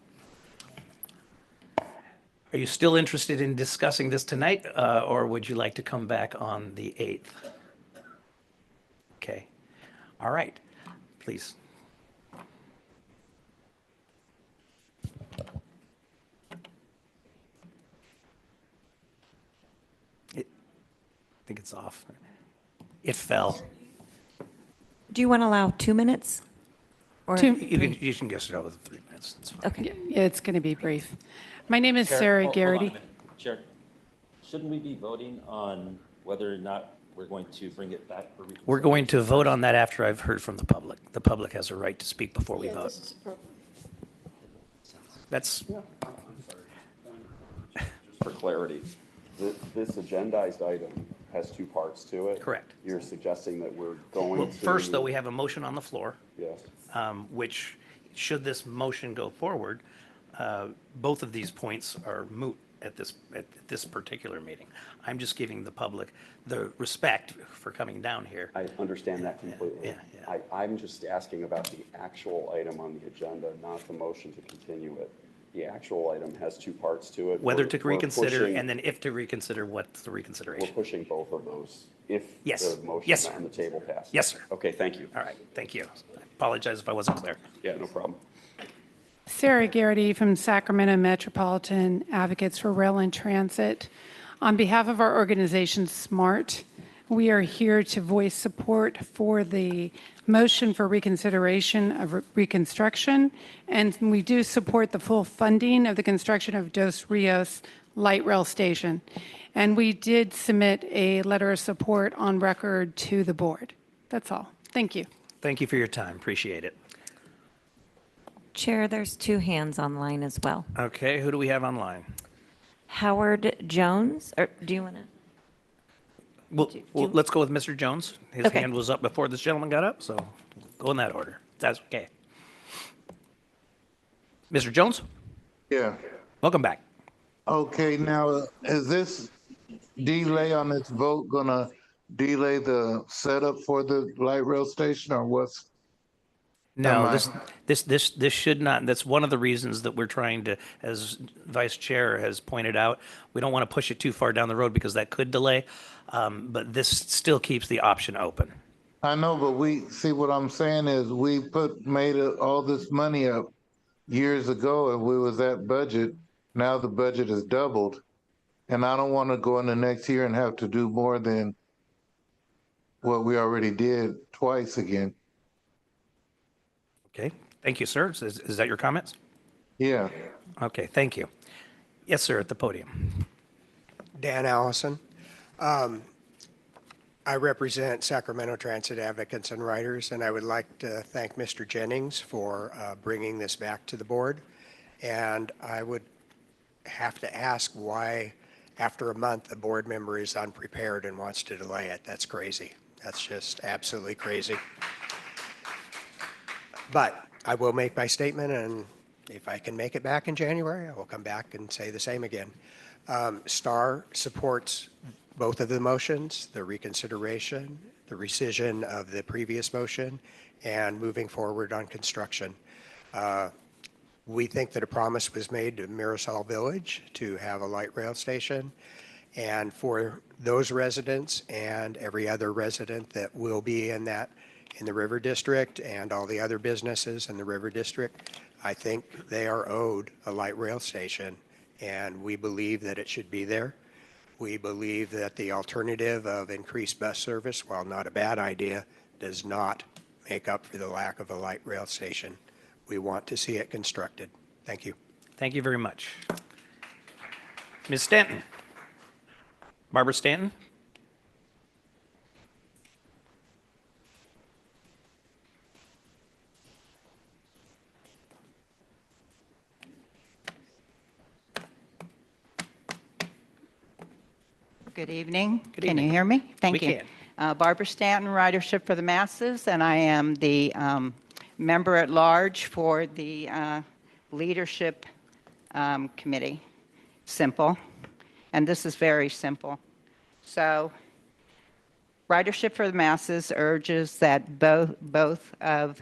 Are you still interested in discussing this tonight, or would you like to come back on the 8th? Okay. All right. Please. I think it's off. It fell. Do you want to allow 2 minutes? Or You can guess it out with 3 minutes. That's fine. Okay. Yeah, it's going to be brief. My name is Chair, Sarah hold on a Garrity. minute. Chair, shouldn't we be voting on whether or not we're going to bring it back for reconsideration? We're going to vote on that after I've heard from the public. The public has a right to speak before we vote. That's. For clarity, this agendized item has 2 parts to it. Correct. You're suggesting that we're going Well, to. first, though, we have a motion on the floor. Yes. Which, should this motion go forward, both of these points are moot at this particular meeting. I'm just giving the public the respect for coming down here. I understand that completely. Yeah. I'm just asking about the actual item on the agenda, not the motion to continue it. The actual item has two parts to it. Whether We're- to we're reconsider, pushing- and then if to reconsider, what's the We're reconsideration? pushing both of those if Yes. the motion Yes, sir. on the table passes. Yes, sir. Okay, thank you. All right, thank you. I apologize if I wasn't clear. Yeah, no problem. Sarah Garrity from Sacramento Metropolitan Advocates for Rail and Transit. On behalf of our organization, SMART, we are here to voice support for the motion for reconsideration of reconstruction, and we do support the full funding of the construction of Dos Rios Light Rail Station. And we did submit a letter of support on record to the board. That's all. Thank you. Thank you for your time. Appreciate it. Chair, there's two hands online as well. Okay, who do we have online? Howard Jones, or do you want to? Well, let's go with Mr. Jones. His Okay. hand was up before this gentleman got up, so go in that order. That's okay. Mr. Jones, Yeah. welcome back. Okay, now, is this delay on this vote gonna delay the setup for the light rail station, or what's? Am No, I- this should not, that's one of the reasons that we're trying to, as Vice Chair has pointed out, we don't want to push it too far down the road because that could delay, but this still keeps the option open. I know, but see, what I'm saying is, we made all this money up years ago, and we was at budget. Now the budget is doubled, and I don't want to go in the next year and have to do more than what we already did twice again. Okay, thank you, sir. Is that your comments? Yeah. Okay, thank you. Yes, sir, at the podium. Dan Allison. I represent Sacramento Transit Advocates and Riders, and I would like to thank Mr. Jennings for bringing this back to the board. And I would have to ask why, after a month, a board member is unprepared and wants to delay it. That's crazy. That's just absolutely crazy. But I will make my statement, and if I can make it back in January, I will come back and say the same again. STAR supports both of the motions, the reconsideration, the rescission of the previous motion, and moving forward on construction. We think that a promise was made to Marisol Village to have a light rail station. And for those residents and every other resident that will be in the River District and all the other businesses in the River District, I think they are owed a light rail station, and we believe that it should be there. We believe that the alternative of increased bus service, while not a bad idea, does not make up for the lack of a light rail station. We want to see it constructed. Thank you. Thank you very much. Ms. Stanton. Barbara Stanton? Good evening. Good Can evening. you hear me? Thank We you. Barbara Stanton, Ridership for the Masses, and I am the member at large for the Leadership Committee. Simple. And this is very simple. So, Ridership for the Masses urges that both of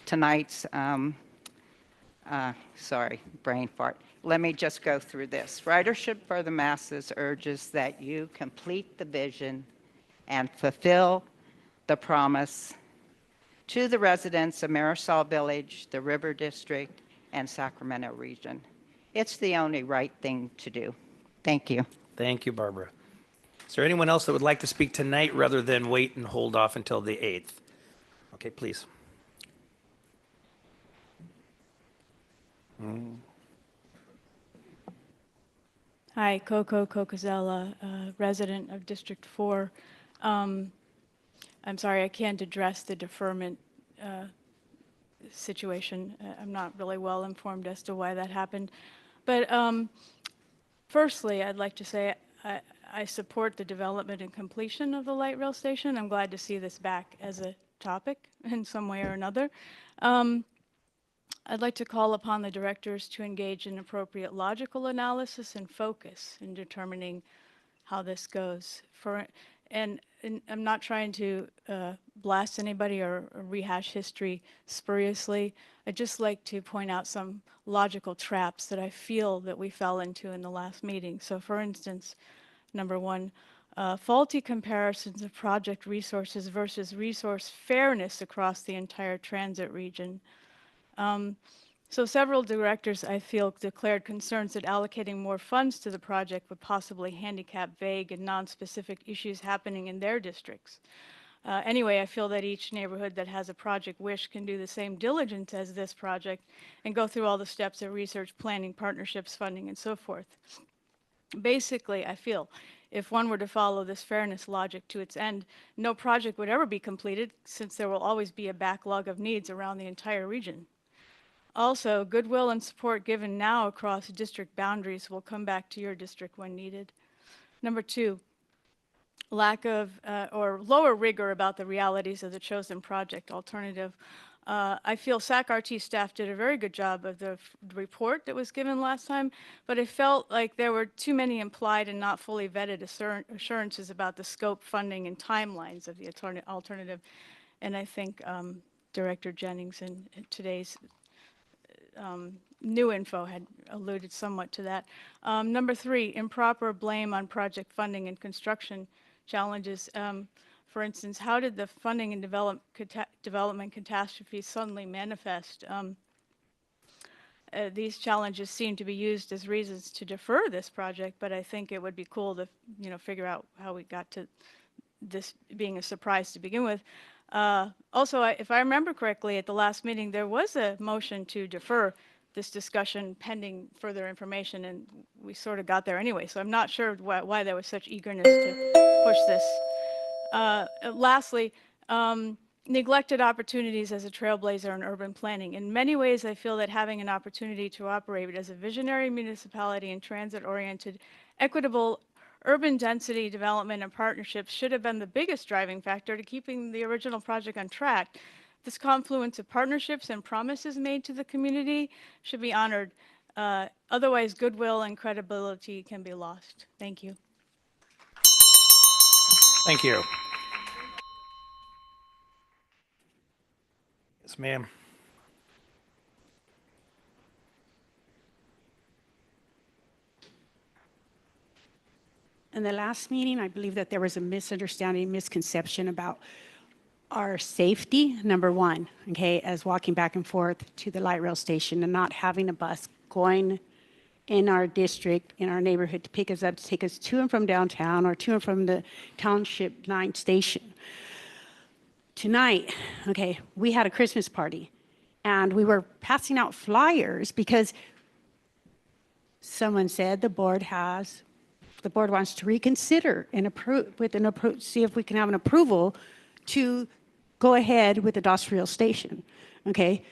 tonight's, sorry, brain fart. Let me just go through this. Ridership for the Masses urges that you complete the vision and fulfill the promise to the residents of Marisol Village, the River District, and Sacramento region. It's the only right thing to do. Thank you. Thank you, Barbara. Is there anyone else that would like to speak tonight rather than wait and hold off until the 8th? Okay, please. Hi, Coco Cocazella, resident of District 4. I'm sorry, I can't address the deferment situation. I'm not really well informed as to why that happened. But firstly, I'd like to say I support the development and completion of the light rail station. I'm glad to see this back as a topic in some way or another. I'd like to call upon the directors to engage in appropriate logical analysis and focus in determining how this goes. and I'm not trying to blast anybody or rehash history spuriously. I'd just like to point out some logical traps that I feel that we fell into in the last meeting. So for instance, number one, faulty comparisons of project resources versus resource fairness across the entire transit region. So several directors, I feel, declared concerns that allocating more funds to the project would possibly handicap vague and non-specific issues happening in their districts. Anyway, I feel that each neighborhood that has a project wish can do the same diligence as this project and go through all the steps of research, planning, partnerships, funding, and so forth. Basically, I feel if one were to follow this fairness logic to its end, no project would ever be completed since there will always be a backlog of needs around the entire region. Also, goodwill and support given now across district boundaries will come back to your district when needed. Number two, lack of or lower rigor about the realities of the chosen project alternative. I feel SAC-RT staff did a very good job of the report that was given last time, but I felt like there were too many implied and not fully vetted assurances about the scope, funding, and timelines of the alternative. And I think Director Jennings in today's new info had alluded somewhat to that. Number three, improper blame on project funding and construction challenges. For instance, how did the funding and development catastrophes suddenly manifest? These challenges seem to be used as reasons to defer this project, but I think it would be cool to, figure out how we got to this being a surprise to begin with. Also, if I remember correctly, at the last meeting, there was a motion to defer this discussion pending further information, and we sort of got there anyway. So I'm not sure why there was such eagerness to push this. Lastly, neglected opportunities as a trailblazer in urban planning. In many ways, I feel that having an opportunity to operate as a visionary municipality and transit-oriented, equitable urban density development and partnerships should have been the biggest driving factor to keeping the original project on track. This confluence of partnerships and promises made to the community should be honored. Otherwise, goodwill and credibility can be lost. Thank you. Thank you. Yes, ma'am. In the last meeting, I believe that there was a misunderstanding, misconception about our safety, number one, okay, as walking back and forth to the light rail station and not having a bus going in our district, in our neighborhood to pick us up, to take us to and from downtown or to and from the Township 9 station. Tonight, okay, we had a Christmas party and we were passing out flyers because someone said the board wants to reconsider and see if we can have an approval to go ahead with the Doss Rail Station. Okay,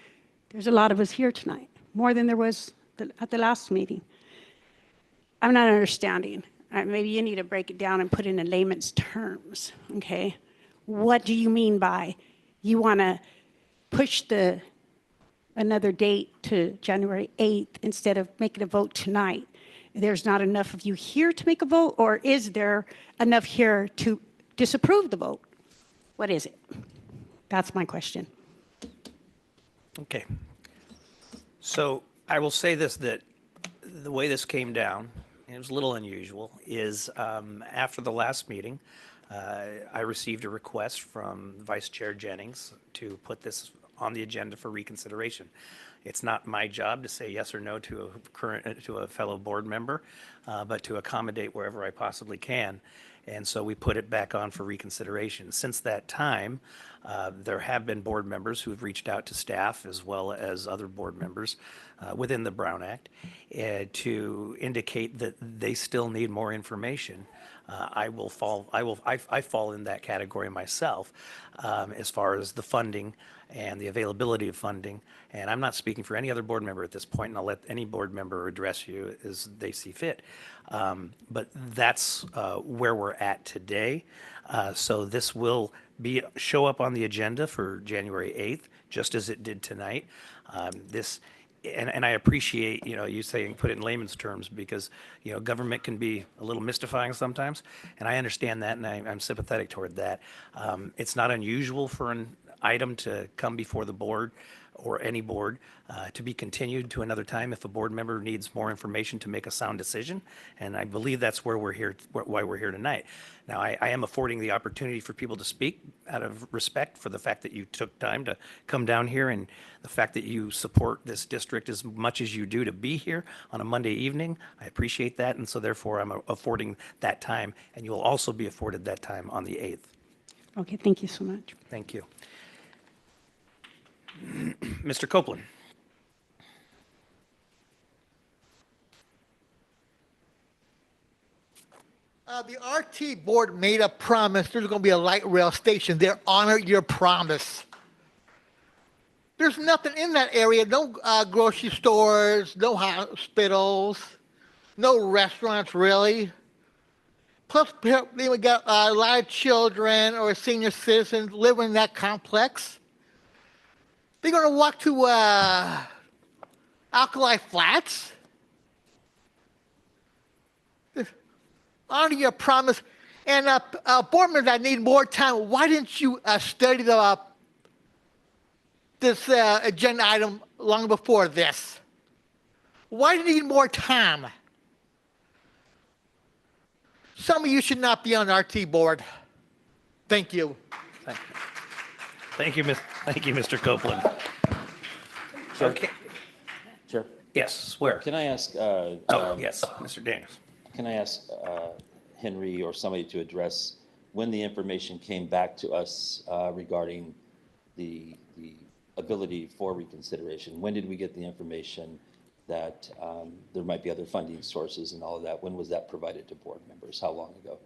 there's a lot of us here tonight, more than there was at the last meeting. I'm not understanding. Maybe you need to break it down and put it in layman's terms. Okay, what do you mean by you want to push another date to January 8th instead of making a vote tonight? There's not enough of you here to make a vote, or is there enough here to disapprove the vote? What is it? That's my question. Okay. So I will say this, that the way this came down, and it was a little unusual, is after the last meeting, I received a request from Vice Chair Jennings to put this on the agenda for reconsideration. It's not my job to say yes or no to a fellow board member, but to accommodate wherever I possibly can. And so we put it back on for reconsideration. Since that time, there have been board members who have reached out to staff as well as other board members within the Brown Act to indicate that they still need more information. I fall in that category myself as far as the funding and the availability of funding. And I'm not speaking for any other board member at this point, and I'll let any board member address you as they see fit. But that's where we're at today. So this will show up on the agenda for January 8th, just as it did tonight. This and I appreciate, you saying, put it in layman's terms, because, government can be a little mystifying sometimes, and I understand that, and I'm sympathetic toward that. It's not unusual for an item to come before the board or any board to be continued to another time if a board member needs more information to make a sound decision, and I believe that's why we're here tonight. Now, I am affording the opportunity for people to speak out of respect for the fact that you took time to come down here and the fact that you support this district as much as you do to be here on a Monday evening. I appreciate that, and so therefore I'm affording that time, and you'll also be afforded that time on the 8th. Okay, thank you so much. Thank you. Mr. Copeland. The RT board made a promise there's going to be a light rail station. They honored your promise. There's nothing in that area, no grocery stores, no hospitals, no restaurants really. Plus, we got a lot of children or senior citizens living in that complex. They're going to walk to Alkali Flats? Honor your promise. And board members that need more time, why didn't you study this agenda item long before this? Why do you need more time? Some of you should not be on the RT board. Thank you. Thank you, Mr. Copeland. Sure. Okay. Sure. Yes, swear. Can I ask? Yes, Mr. Daniels. Can I ask Henry or somebody to address when the information came back to us regarding the ability for reconsideration? When did we get the information that there might be other funding sources and all of that? When was that provided to board members? How long ago?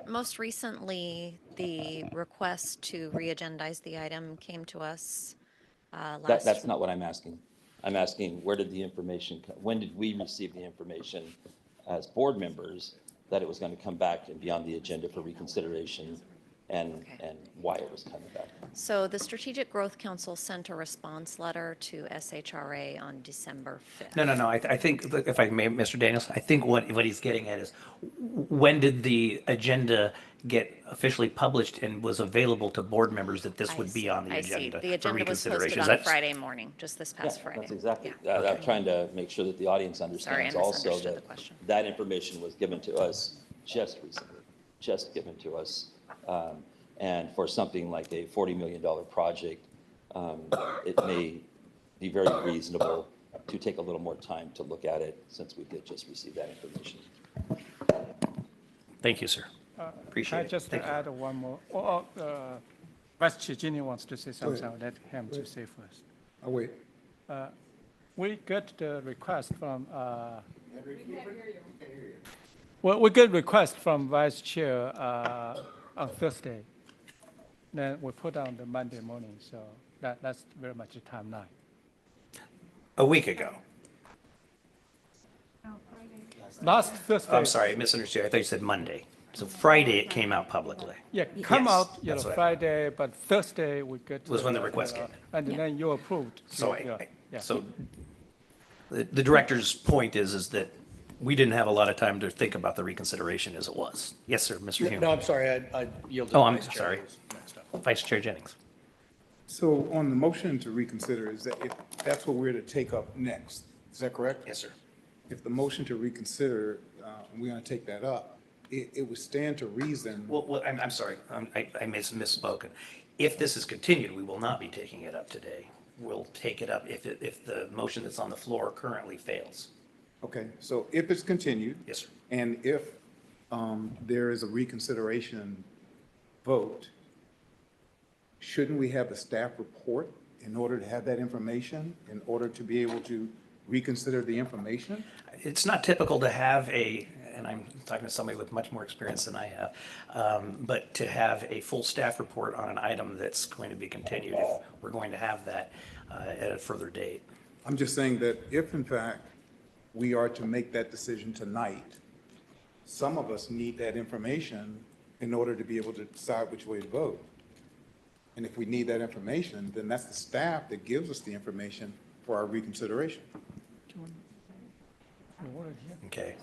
Most recently, the request to re-agendize the item came to us last. That's not what I'm asking. I'm asking, where did the information, when did we receive the information as board members that it was going to come back and be on the agenda for reconsideration, and why it was coming back? So the Strategic Growth Council sent a response letter to SHRA on December 5th. No. I think, if I may, Mr. Daniels, I think what he's getting at is, when did the agenda get officially published and was available to board members that this would be on the agenda The for agenda was reconsideration? posted on Friday morning, just this past Yeah, Friday. that's exactly. I'm trying to make sure that the audience understands also misunderstood that the question. that information was given to us just recently, just given to us. And for something like a $40 million project, it may be very reasonable to take a little more time to look at it, since we did just receive that information. Thank you, sir. Appreciate it. Can I just Thank you. add one more? Vice Chair Ginny wants to say something. I'll let him to say first. I'll wait. We got the request from. Well, we get request from Vice Chair on Thursday. Then we put on the Monday morning, so that's very much a timeline. A week ago. Last Thursday. I'm sorry, I misunderstood. I thought you said Monday. So Friday it came out publicly. Yeah, come Yes, out, that's what I- Friday, but Thursday we get. Was when the request came in. And then you approved. So Yeah. so the director's point is that we didn't have a lot of time to think about the reconsideration as it was. Yes, sir, Mr. Hume. No, I'm sorry, I yielded. Oh, to I'm Vice Chair. sorry. Vice Chair Jennings. So on the motion to reconsider, is that if that's what we're to take up next, is that correct? Yes, sir. If the motion to reconsider, we're going to take that up, it would stand to reason. Well, I'm sorry, I misspoken. If this is continued, we will not be taking it up today. We'll take it up if the motion that's on the floor currently fails. Okay, so if it's continued. Yes, sir. And if there is a reconsideration vote, shouldn't we have the staff report in order to have that information, in order to be able to reconsider the information? It's not typical to have and I'm talking to somebody with much more experience than I have, but to have a full staff report on an item that's going to be continued, if we're going to have that at a further date. I'm just saying that if in fact we are to make that decision tonight, some of us need that information in order to be able to decide which way to vote. And if we need that information, then that's the staff that gives us the information for our reconsideration. Okay.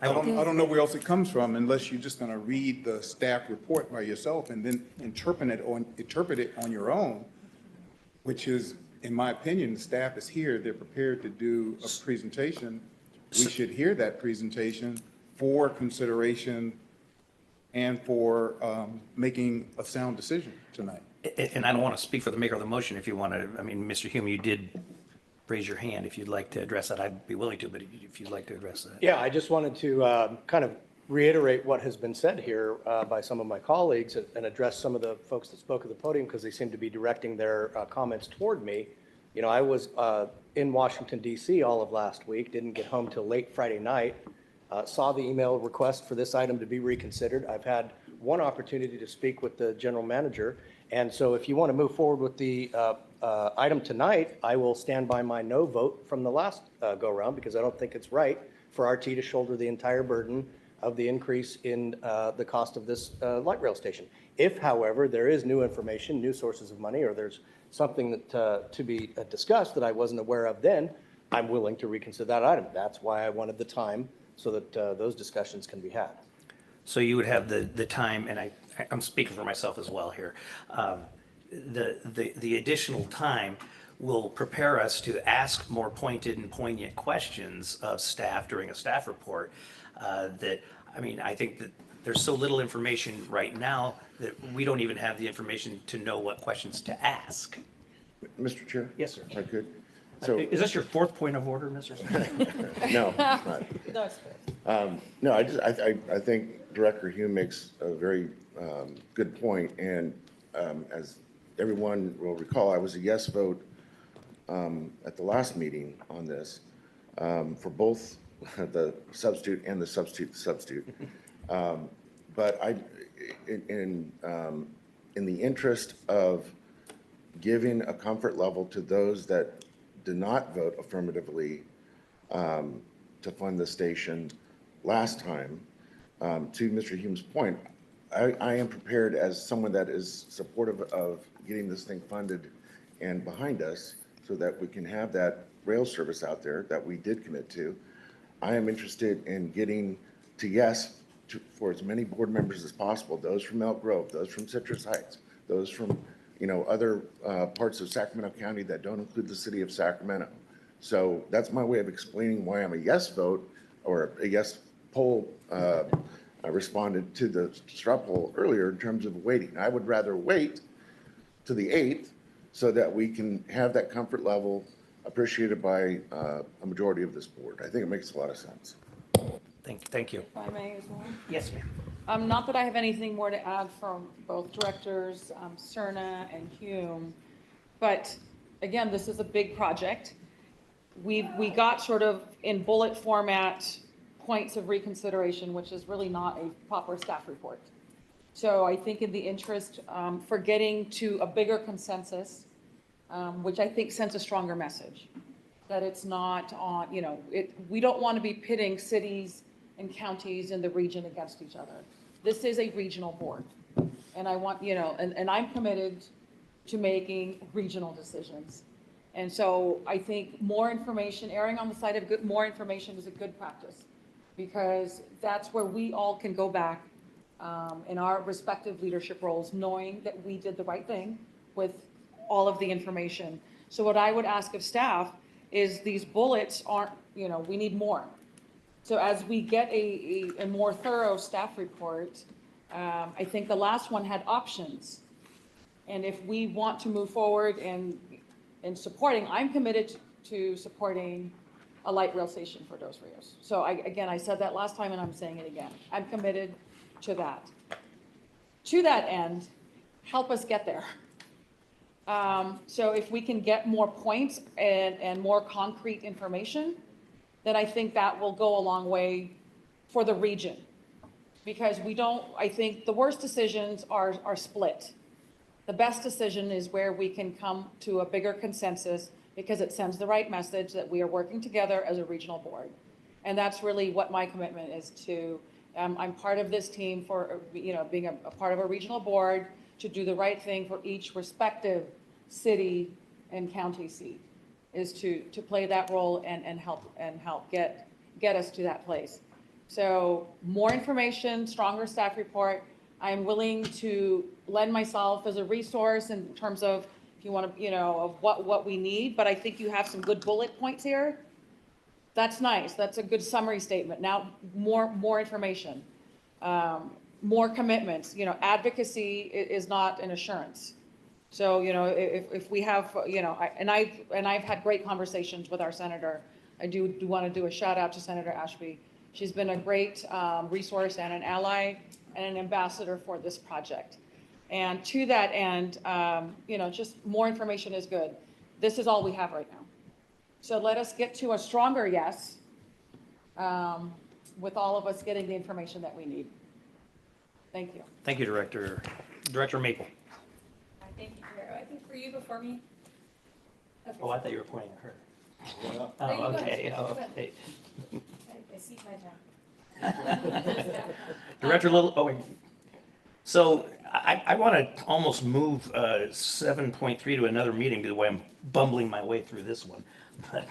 I don't know where else it comes from unless you're just gonna read the staff report by yourself and then interpret it on your own, which is, in my opinion, the staff is here, they're prepared to do a presentation. We should hear that presentation for consideration and for making a sound decision tonight. And I don't want to speak for the maker of the motion if you want to, I mean, Mr. Hume, you did raise your hand. If you'd like to address that, I'd be willing to, but if you'd like to address that. Yeah, I just wanted to kind of reiterate what has been said here by some of my colleagues and address some of the folks that spoke at the podium because they seem to be directing their comments toward me. You know, I was in Washington, D.C. all of last week, didn't get home till late Friday night, saw the email request for this item to be reconsidered. I've had one opportunity to speak with the general manager. And so if you want to move forward with the item tonight, I will stand by my no vote from the last go-around because I don't think it's right for RT to shoulder the entire burden of the increase in the cost of this light rail station. If, however, there is new information, new sources of money, or there's something that to be discussed that I wasn't aware of then, I'm willing to reconsider that item. That's why I wanted the time so that those discussions can be had. So you would have the time, and I'm speaking for myself as well here. The additional time will prepare us to ask more pointed and poignant questions of staff during a staff report. I think that there's so little information right now that we don't even have the information to know what questions to ask. Mr. Chair? Yes, sir. If I could. So, Is this your fourth point of order, Mr. Smith? No, it's not. No, I think Director Hume makes a very good point, and as everyone will recall, I was a yes vote at the last meeting on this for both the substitute and the substitute. But in the interest of giving a comfort level to those that did not vote affirmatively to fund the station last time, to Mr. Hume's point, I am prepared as someone that is supportive of getting this thing funded and behind us so that we can have that rail service out there that we did commit to. I am interested in getting to yes for as many board members as possible, those from Elk Grove, those from Citrus Heights, those from other parts of Sacramento County that don't include the city of Sacramento. So that's my way of explaining why I'm a yes vote or a yes poll. I responded to the straw poll earlier in terms of waiting. I would rather wait to the 8th so that we can have that comfort level appreciated by a majority of this board. I think it makes a lot of sense. Thank you. If I may as well. Yes, ma'am. Not that I have anything more to add from both directors, Cerna and Hume, but again, this is a big project. We got sort of in bullet format points of reconsideration, which is really not a proper staff report. So I think in the interest for getting to a bigger consensus, which I think sends a stronger message, that it's not on, we don't want to be pitting cities and counties in the region against each other. This is a regional board. And I want, and I'm committed to making regional decisions. And so I think more information, erring on the side of more information is a good practice, because that's where we all can go back in our respective leadership roles, knowing that we did the right thing with all of the information. So what I would ask of staff is these bullets aren't, we need more. So as we get a more thorough staff report, I think the last one had options. And if we want to move forward in supporting, I'm committed to supporting a light rail station for Dos Rios. So I said that last time and I'm saying it again. I'm committed to that. To that end, help us get there. So if we can get more points and more concrete information, then I think that will go a long way for the region. Because I think the worst decisions are split. The best decision is where we can come to a bigger consensus, because it sends the right message that we are working together as a regional board. And that's really what my commitment is to I'm part of this team for, being a part of a regional board to do the right thing for each respective city and county seat, is to play that role and help get us to that place. So more information, stronger staff report. I'm willing to lend myself as a resource in terms of, if you want to, of what we need, but I think you have some good bullet points here. That's nice. That's a good summary statement. Now, more information, more commitments. Advocacy is not an assurance. So, if we have, and I've had great conversations with our senator. I do want to do a shout out to Senator Ashby. She's been a great resource and an ally and an ambassador for this project. And to that end, just more information is good. This is all we have right now. So let us get to a stronger yes, with all of us getting the information that we need. Thank you. Thank you, Director. Director Maple. Thank you, Chair. I think for you before me. Okay. Oh, I thought you were pointing at her. No, Oh, you go ahead. okay. Go ahead. Okay. I see my job. Director Little, oh, wait. So I want to almost move 7.3 to another meeting, the way I'm bumbling my way through this one. But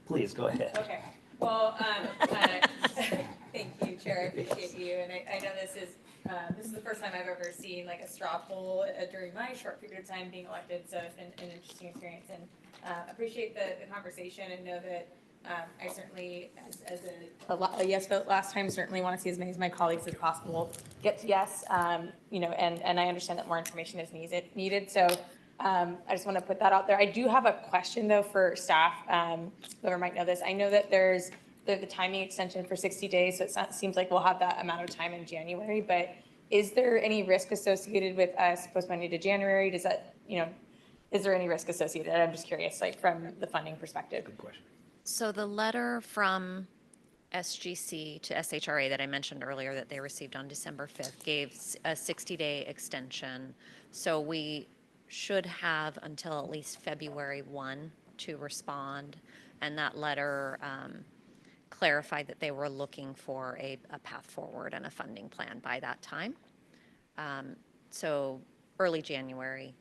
please, go ahead. Okay. Well, thank you, Chair. I appreciate you. And I know this is the first time I've ever seen like a straw poll during my short period of time being elected. So it's been an interesting experience, and appreciate the conversation, and know that I certainly, as a yes vote last time, certainly want to see as many of my colleagues as possible get to yes. And I understand that more information is needed. So I just want to put that out there. I do have a question though for staff, whoever might know this. I know that there's the timing extension for 60 days, so it seems like we'll have that amount of time in January, but is there any risk associated with us postponing to January? Does that, is there any risk associated? I'm just curious, like from the funding perspective. Good question. So the letter from SGC to SHRA that I mentioned earlier that they received on December 5th gave a 60-day extension. So we should have until at least February 1 to respond. And that letter clarified that they were looking for a path forward and a funding plan by that time. So early January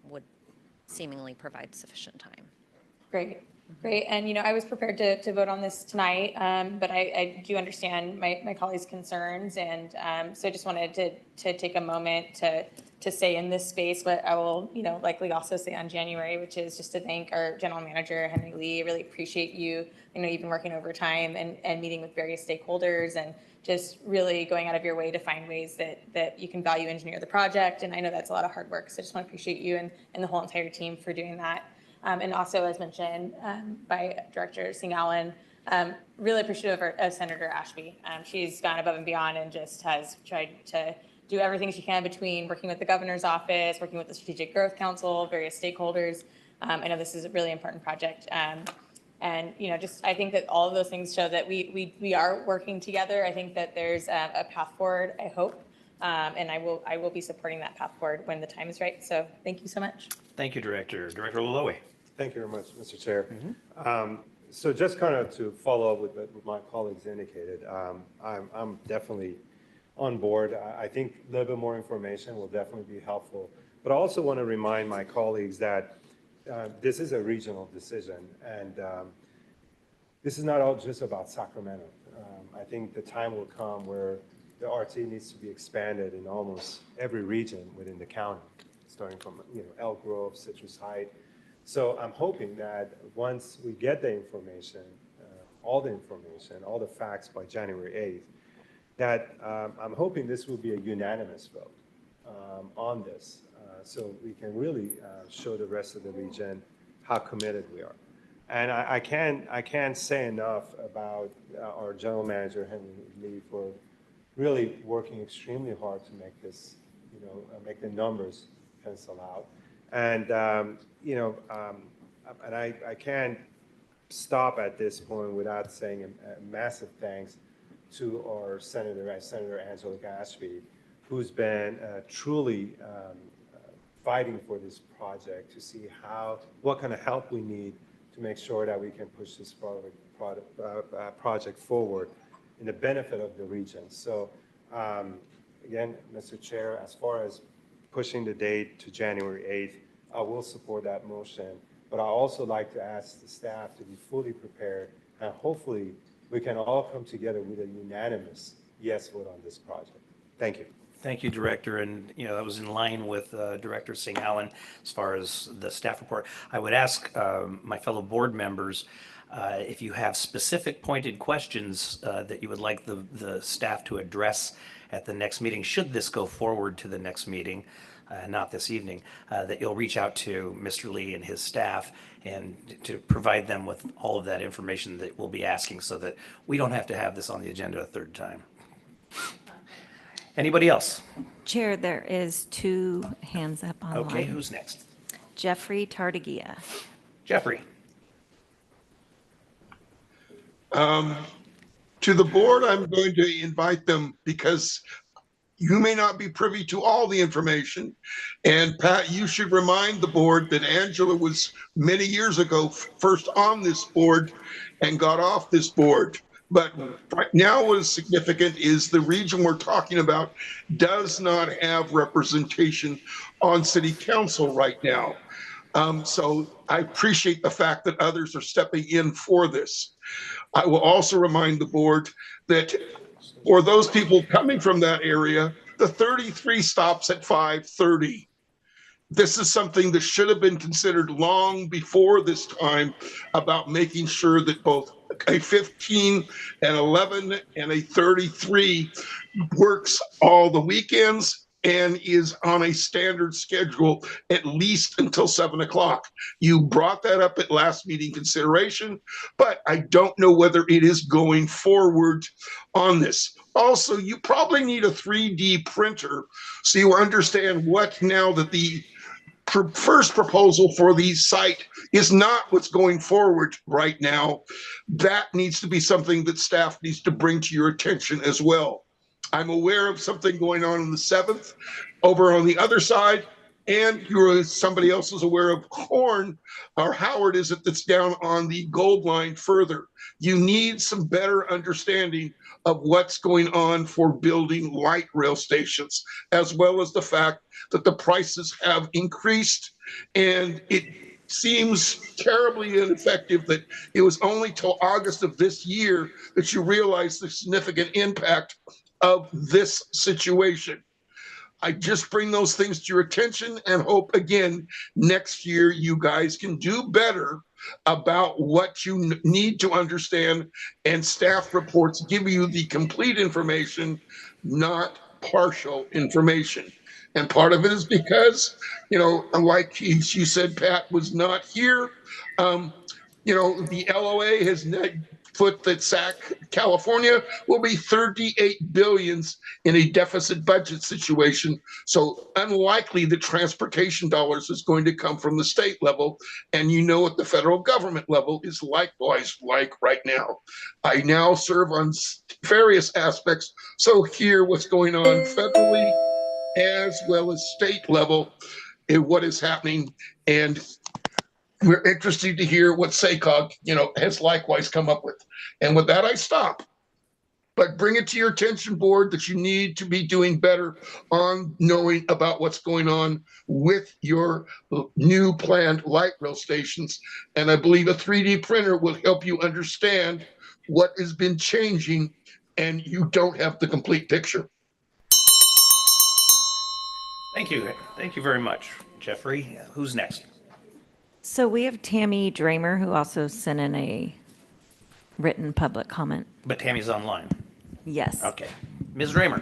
would seemingly provide sufficient time. Great. Great. And, I was prepared to vote on this tonight, but I do understand my colleagues' concerns. And so I just wanted to take a moment to say in this space what I will, likely also say on January, which is just to thank our general manager, Henry Lee. I really appreciate you. I know you've been working overtime and meeting with various stakeholders and just really going out of your way to find ways that you can value engineer the project. And I know that's a lot of hard work. So I just want to appreciate you and the whole entire team for doing that. And also, as mentioned by Director Singh Allen, really appreciative of Senator Ashby. She's gone above and beyond and just has tried to do everything she can between working with the governor's office, working with the Strategic Growth Council, various stakeholders. I know this is a really important project. And, just I think that all of those things show that we are working together. I think that there's a path forward, I hope. And I will be supporting that path forward when the time is right. So thank you so much. Thank you, Director. Director Laloe. Thank you very much, Mr. Chair. So just kind of to follow up with what my colleagues indicated, I'm definitely on board. I think a little bit more information will definitely be helpful. But I also want to remind my colleagues that this is a regional decision, and this is not all just about Sacramento. I think the time will come where the RT needs to be expanded in almost every region within the county, starting from Elk Grove, Citrus Heights. So I'm hoping that once we get the information, all the facts by January 8th, that I'm hoping this will be a unanimous vote on this, so we can really show the rest of the region how committed we are. And I can't say enough about our general manager, Henry Lee, for really working extremely hard to make this, make the numbers pencil out. And, and I can't stop at this point without saying a massive thanks to our Senator Angela Ashby, who's been truly fighting for this project to see what kind of help we need to make sure that we can push this project forward in the benefit of the region. So again, Mr. Chair, as far as pushing the date to January 8th, I will support that motion. But I also like to ask the staff to be fully prepared, and hopefully we can all come together with a unanimous yes vote on this project. Thank you. Thank you, Director. And, that was in line with Director Singh Allen as far as the staff report. I would ask my fellow board members if you have specific pointed questions that you would like the staff to address at the next meeting, should this go forward to the next meeting, not this evening, that you'll reach out to Mr. Lee and his staff and to provide them with all of that information that we'll be asking so that we don't have to have this on the agenda a third time. Anybody else? Chair, there is 2 hands up online. Okay, who's next? Jeffrey Tardagia. Jeffrey. To the board, I'm going to invite them because you may not be privy to all the information. And Pat, you should remind the board that Angela was many years ago first on this board and got off this board. But right now what is significant is the region we're talking about does not have representation on city council right now. So I appreciate the fact that others are stepping in for this. I will also remind the board that for those people coming from that area, the 33 stops at 5:30. This is something that should have been considered long before this time about making sure that both a 15, an 11, and a 33 works all the weekends and is on a standard schedule at least until 7 o'clock. You brought that up at last meeting consideration, but I don't know whether it is going forward on this. Also, you probably need a 3D printer so you understand what now that the first proposal for the site is not what's going forward right now. That needs to be something that staff needs to bring to your attention as well. I'm aware of something going on the 7th over on the other side, and somebody else is aware of Horn, or Howard is it, that's down on the Gold Line further. You need some better understanding of what's going on for building light rail stations, as well as the fact that the prices have increased, and it seems terribly ineffective that it was only till August of this year that you realize the significant impact of this situation. I just bring those things to your attention and hope again next year you guys can do better about what you need to understand, and staff reports give you the complete information, not partial information. And part of it is because, like you said, Pat was not here. The LOA has put that California will be 38 billions in a deficit budget situation. So unlikely that transportation dollars is going to come from the state level. And what the federal government level is likewise like right now. I now serve on various aspects, so hear what's going on federally as well as state level and what is happening. And we're interested to hear what SACOG, has likewise come up with. And with that, I stop. But bring it to your attention, board, that you need to be doing better on knowing about what's going on with your new planned light rail stations. And I believe a 3D printer will help you understand what has been changing, and you don't have the complete picture. Thank you. Thank you very much, Jeffrey. Who's next? So we have Tammy Dramer, who also sent in a written public comment. But Tammy's online. Yes. Okay. Ms. Dramer.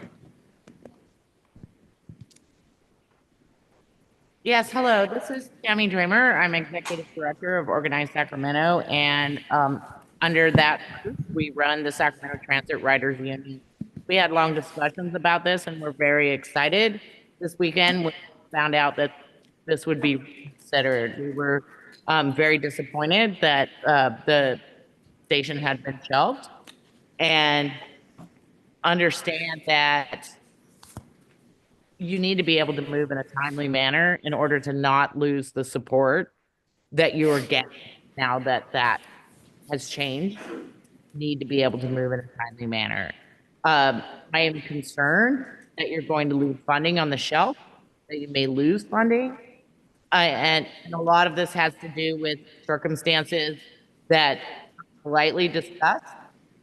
Yes, hello. This is Tammy Dramer. I'm Executive Director of Organized Sacramento, and under that group, we run the Sacramento Transit Riders Union. We had long discussions about this, and we're very excited. This weekend, we found out that this would be reconsidered. We were very disappointed that the station had been shelved, and understand that you need to be able to move in a timely manner in order to not lose the support that you're getting now that that has changed. need to be able to move in a timely manner. I am concerned that you're going to lose funding on the shelf, that you may lose funding. And a lot of this has to do with circumstances that are politely discussed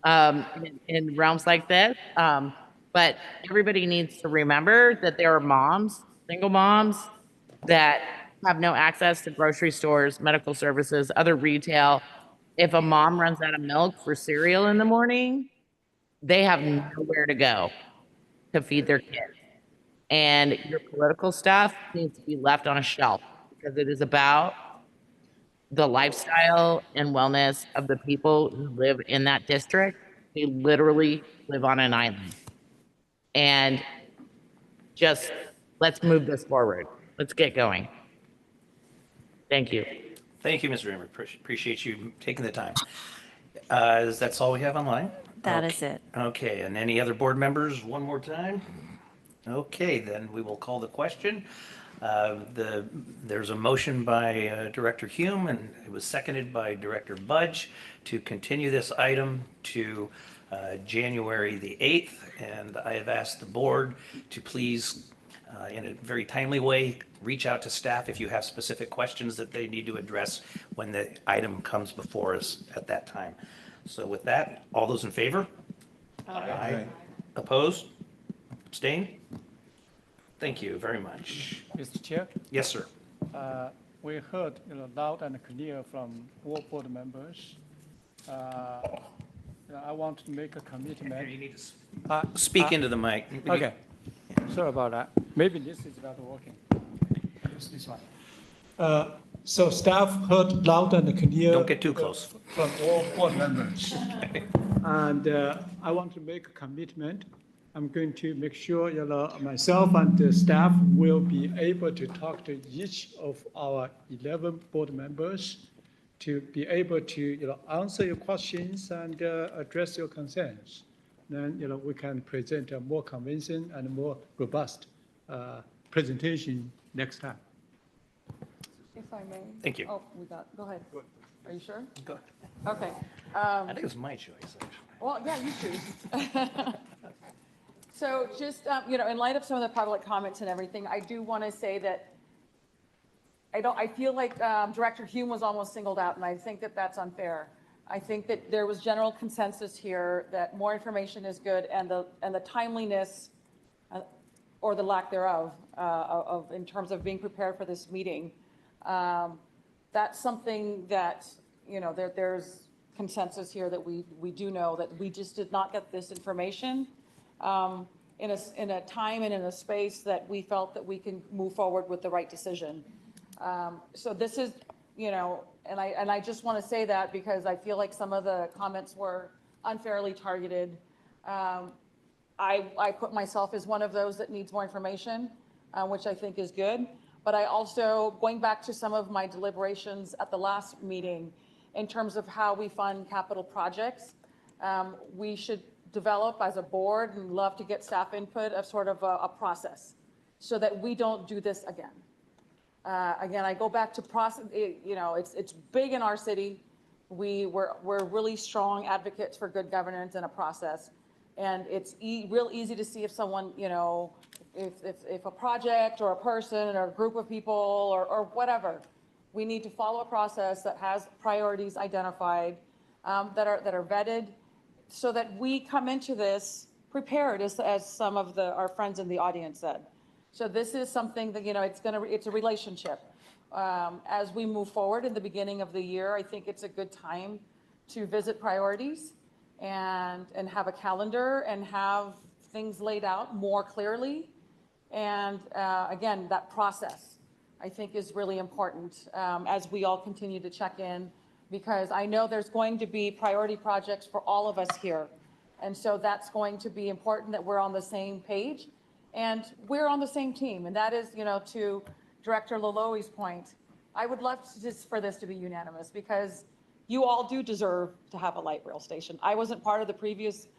in realms like this. But everybody needs to remember that there are moms, single moms, that have no access to grocery stores, medical services, other retail. If a mom runs out of milk for cereal in the morning, they have nowhere to go to feed their kids. And your political stuff needs to be left on a shelf because it is about the lifestyle and wellness of the people who live in that district. They literally live on an island. And just let's move this forward. Let's get going. Thank you. Thank you, Ms. Raymer. Appreciate you taking the time. That's all we have online? That is it. Okay, and any other board members, one more time? Okay, then we will call the question. There's a motion by Director Hume, and it was seconded by Director Budge to continue this item to January the 8th, and I have asked the board to please, in a very timely way, reach out to staff if you have specific questions that they need to address when the item comes before us at that time. So with that, all those in favor? Aye. Opposed? Abstain? Thank you very much. Mr. Chair, Yes, sir. we heard, loud and clear from all board members. I want to make a commitment. You need to speak into the mic. Okay. Sorry about that. Maybe this is not working. This one. So staff heard loud and clear. Don't get too close. From all board members. And I want to make a commitment. I'm going to make sure, myself and the staff will be able to talk to each of our 11 board members to be able to, answer your questions and address your concerns. Then, we can present a more convincing and more robust presentation next time. If I may. Thank you. Oh, go ahead. Are you sure? Go ahead. Okay. I think it was my choice, actually. Well, yeah, you choose. So just, in light of some of the public comments and everything, I do want to say that I feel like Director Hume was almost singled out, and I think that that's unfair. I think that there was general consensus here that more information is good, and the timeliness or the lack thereof in terms of being prepared for this meeting. That's something that, there's consensus here that we do know that we just did not get this information in a time and in a space that we felt that we can move forward with the right decision. So this is, and I just want to say that because I feel like some of the comments were unfairly targeted. I put myself as one of those that needs more information, which I think is good. But I also, going back to some of my deliberations at the last meeting, in terms of how we fund capital projects, we should develop as a board and love to get staff input of sort of a process so that we don't do this again. Again, I go back to process, it's big in our city. We're really strong advocates for good governance and a process. And it's real easy to see if someone, if a project or a person or a group of people or whatever, we need to follow a process that has priorities identified, that are vetted, so that we come into this prepared, as some of our friends in the audience said. So this is something that, it's a relationship. As we move forward in the beginning of the year, I think it's a good time to visit priorities and have a calendar and have things laid out more clearly. And again, that process, I think, is really important as we all continue to check in, because I know there's going to be priority projects for all of us here. And so that's going to be important that we're on the same page and we're on the same team. And that is, to Director Laloi's point, I would love for this to be unanimous, because you all do deserve to have a light rail station. I wasn't part of the previous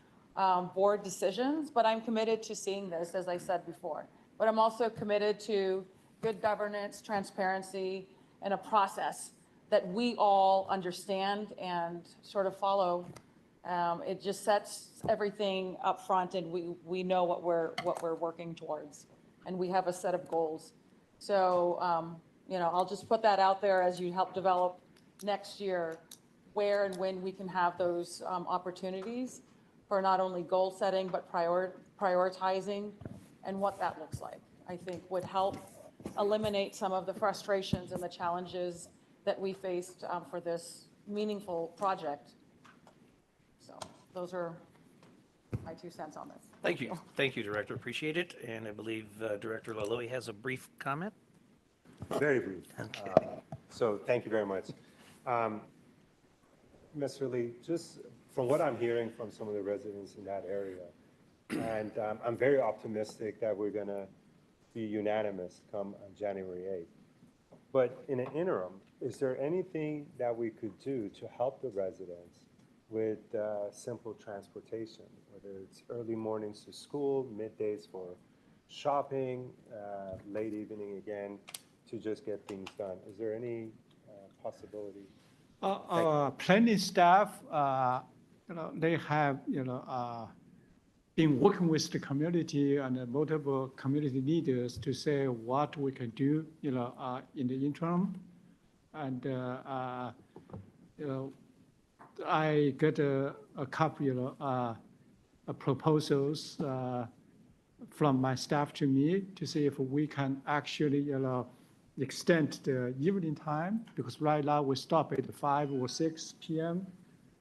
board decisions, but I'm committed to seeing this, as I said before. But I'm also committed to good governance, transparency, and a process that we all understand and sort of follow It just sets everything up front, and we know what we're working towards, and we have a set of goals. So, I'll just put that out there as you help develop next year, where and when we can have those opportunities for not only goal setting, but prioritizing, and what that looks like, I think would help eliminate some of the frustrations and the challenges that we faced for this meaningful project. So those are my 2 cents on this. Thank you. Thank you, Director. Appreciate it. And I believe Director Laloi has a brief comment. Very brief. Okay. So thank you very much. Mr. Lee, just from what I'm hearing from some of the residents in that area, and I'm very optimistic that we're going to be unanimous come on January 8th. But in an interim, is there anything that we could do to help the residents with simple transportation, whether it's early mornings to school, middays for shopping, late evening again, to just get things done? Is there any possibility? Our planning staff, they have, been working with the community and multiple community leaders to say what we can do, in the interim. And, I got a couple, of proposals from my staff to me to see if we can actually, extend the evening time, because right now we stop at 5 or 6 p.m.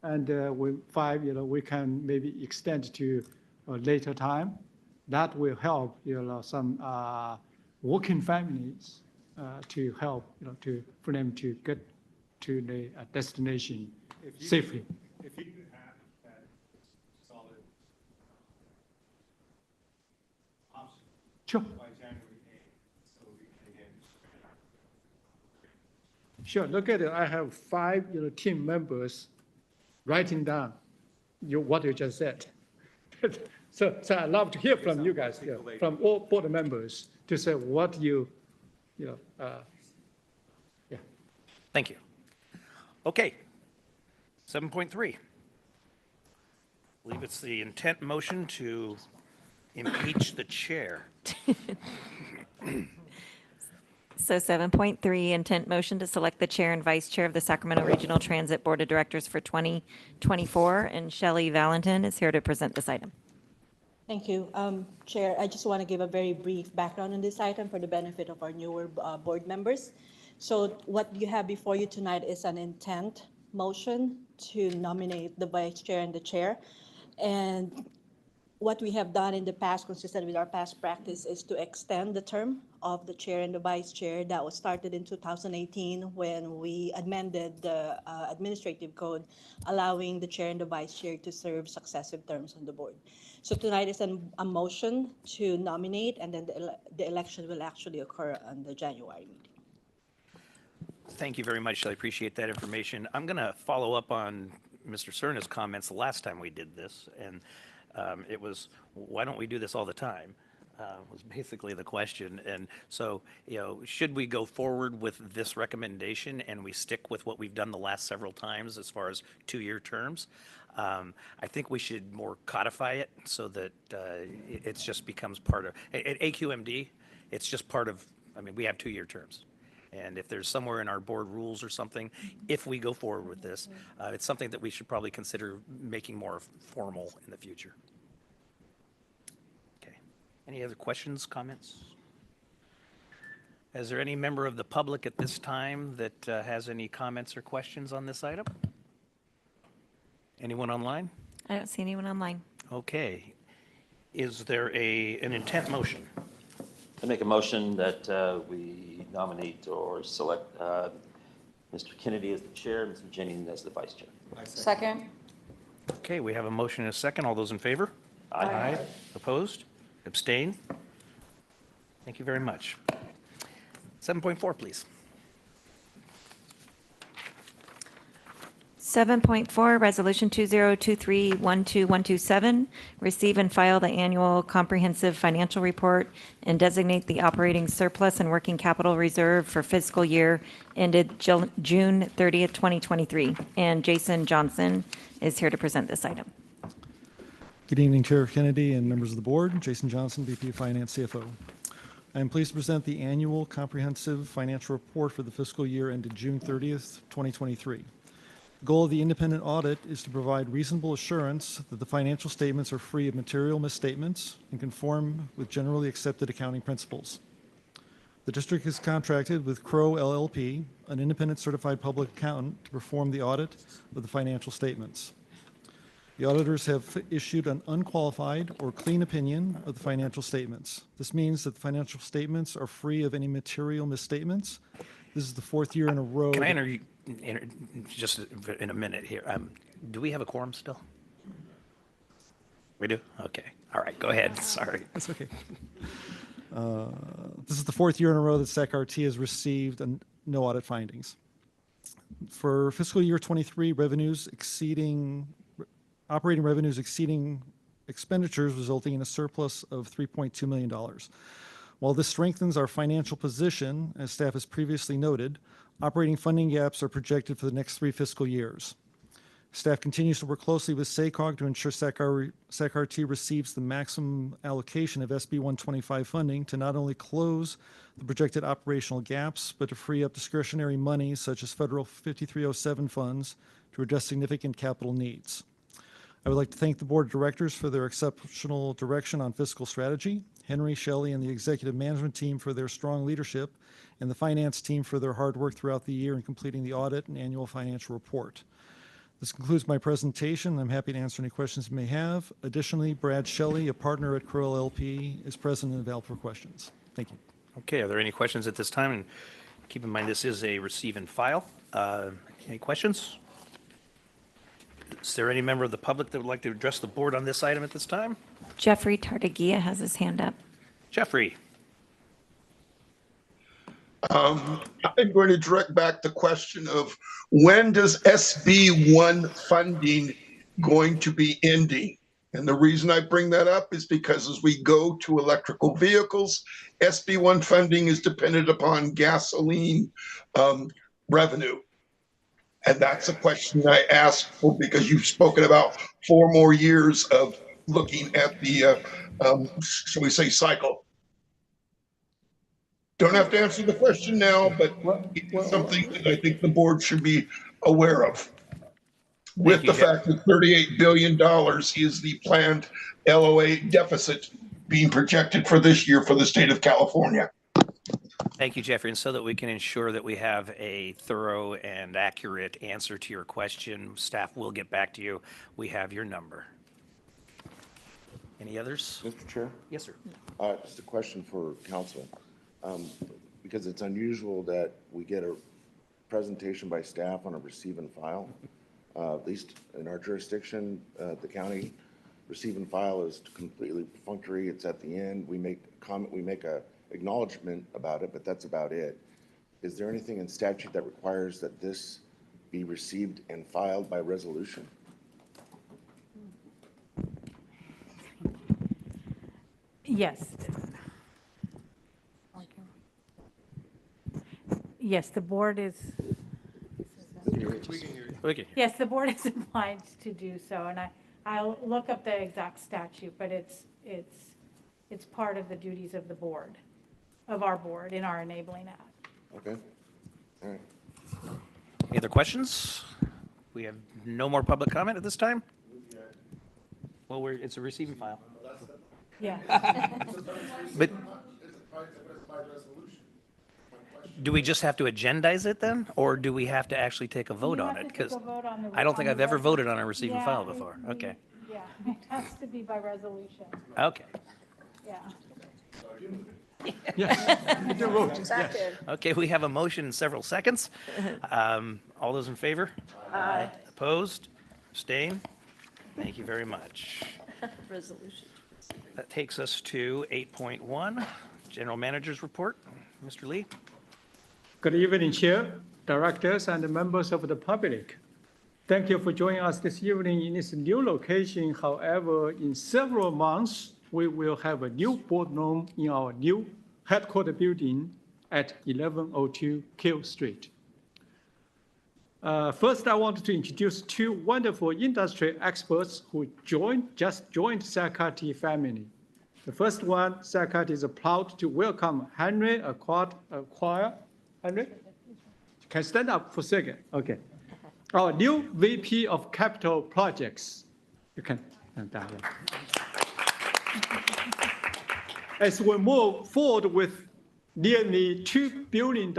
And with 5, we can maybe extend to a later time. That will help, some working families to help, for them to get to the destination safely. If you could have that solid option Sure. by January 8th, so we can again. Sure, look at it. I have 5, team members writing down what you just said. So I'd love to hear from you guys, from all board members, to say what you, yeah. Thank you. Okay. 7.3. I believe it's the intent motion to impeach the chair. So 7.3, intent motion to select the chair and vice chair of the Sacramento Regional Transit Board of Directors for 2024. And Shelley Valentin is here to present this item. Thank you. Chair, I just want to give a very brief background on this item for the benefit of our newer board members. So what you have before you tonight is an intent motion to nominate the vice chair and the chair. And what we have done in the past, consistent with our past practice, is to extend the term of the chair and the vice chair. That was started in 2018 when we amended the administrative code, allowing the chair and the vice chair to serve successive terms on the board. So tonight is a motion to nominate, and then the election will actually occur on the January meeting. Thank you very much. I appreciate that information. I'm going to follow up on Mr. Cerna's comments the last time we did this, and it was, why don't we do this all the time? Was basically the question. And so, should we go forward with this recommendation and we stick with what we've done the last several times as far as 2-year terms? I think we should more codify it so that it just becomes part of, at AQMD, it's just part of, we have 2-year terms. And if there's somewhere in our board rules or something, if we go forward with this, it's something that we should probably consider making more formal in the future. Okay. Any other questions, comments? Is there any member of the public at this time that has any comments or questions on this item? Anyone online? I don't see anyone online. Okay. Is there an intent motion? I make a motion that we nominate or select Mr. Kennedy as the chair, Mr. Jennings as the vice chair. Second. Okay, we have a motion and a second. All those in favor? Aye. Opposed? Abstain? Thank you very much. 7.4, please. 7.4, Resolution 2023-12-127, receive and file the annual comprehensive financial report and designate the operating surplus and working capital reserve for fiscal year ended June 30th, 2023. And Jason Johnson is here to present this item. Good evening, Chair Kennedy and members of the board. Jason Johnson, VP of Finance, CFO. I am pleased to present the annual comprehensive financial report for the fiscal year ended June 30th, 2023. The goal of the independent audit is to provide reasonable assurance that the financial statements are free of material misstatements and conform with generally accepted accounting principles. The district is contracted with Crowe LLP, an independent certified public accountant, to perform the audit of the financial statements. The auditors have issued an unqualified or clean opinion of the financial statements. This means that the financial statements are free of any material misstatements. This is the fourth year in a row. Can I enter you just in a minute here? Do we have a quorum still? We do? Okay. All right. Go ahead. Sorry. That's okay. This is the fourth year in a row that SACRT has received no audit findings. For fiscal year 23, operating revenues exceeding expenditures, resulting in a surplus of $3.2 million. While this strengthens our financial position, as staff has previously noted, operating funding gaps are projected for the next 3 fiscal years. Staff continues to work closely with SACOG to ensure SACRT receives the maximum allocation of SB 125 funding to not only close the projected operational gaps, but to free up discretionary money such as federal 5307 funds to address significant capital needs. I would like to thank the board of directors for their exceptional direction on fiscal strategy, Henry, Shelley, and the executive management team for their strong leadership, and the finance team for their hard work throughout the year in completing the audit and annual financial report. This concludes my presentation. I'm happy to answer any questions you may have. Additionally, Brad Shelley, a partner at Crowe LLP, is present and available for questions. Thank you. Okay. Are there any questions at this time? And keep in mind, this is a receive and file. Any questions? Is there any member of the public that would like to address the board on this item at this time? Jeffrey Tartagia has his hand up. Jeffrey. I'm going to direct back the question of when does SB 1 funding going to be ending? And the reason I bring that up is because as we go to electrical vehicles, SB 1 funding is dependent upon gasoline revenue. And that's a question I asked for because you've spoken about 4 more years of looking at the, shall we say, cycle. Don't have to answer the question now, but it's something that I think the board should be aware of. With the fact that $38 billion is the planned LOA deficit being projected for this year for the state of California. Thank you, Jeffrey. And so that we can ensure that we have a thorough and accurate answer to your question, staff will get back to you. We have your number. Any others? Mr. Chair? Yes, sir. Just a question for council. Because it's unusual that we get a presentation by staff on a receive and file. At least in our jurisdiction, the county receive and file is completely perfunctory. It's at the end. We make a comment, we make a acknowledgement about it, but that's about it. Is there anything in statute that requires that this be received and filed by resolution? Yes. Yes, the board is. Yes, the board is obliged to do so, and I'll look up the exact statute, but it's part of the duties of the board, of our board in our enabling act. Okay. All right. Any other questions? We have no more public comment at this time? Well, it's a receive and file. Yeah. But do we just have to agendize it then, or do we have to actually take a vote on it? Because I don't think I've ever voted on a receive and file before. Okay. Yeah, it has to be by resolution. Okay. Yeah. Okay, we have a motion in several seconds. All those in favor? Aye. Opposed? Abstain? Thank you very much. Resolution. That takes us to 8.1, General Manager's Report. Mr. Lee? Good evening, Chair, directors, and members of the public. Thank you for joining us this evening in this new location. However, in several months, we will have a new boardroom in our new headquarters building at 1102 Kill Street. First, I want to introduce two wonderful industry experts who just joined Sacramento family. The first one, Sacramento is proud to welcome Henry Acquire. Henry, can stand up for a second? Okay. Our new VP of Capital Projects. You can stand down. As we move forward with nearly $2 billion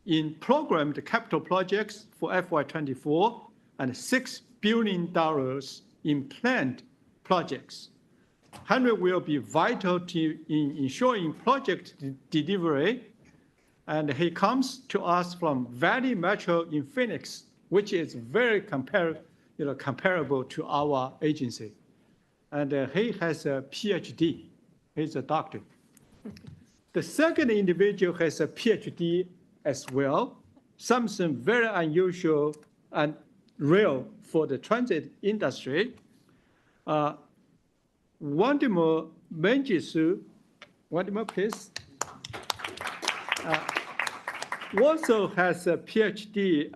in programmed capital projects for FY24 and $6 billion in planned projects, Henry will be vital in ensuring project delivery, and he comes to us from Valley Metro in Phoenix, which is very comparable to our agency. And he has a PhD. He's a doctor. The second individual has a PhD as well, something very unusual and rare for the transit industry. Wandimir Mengistu, Wandimir, please. Also has a PhD,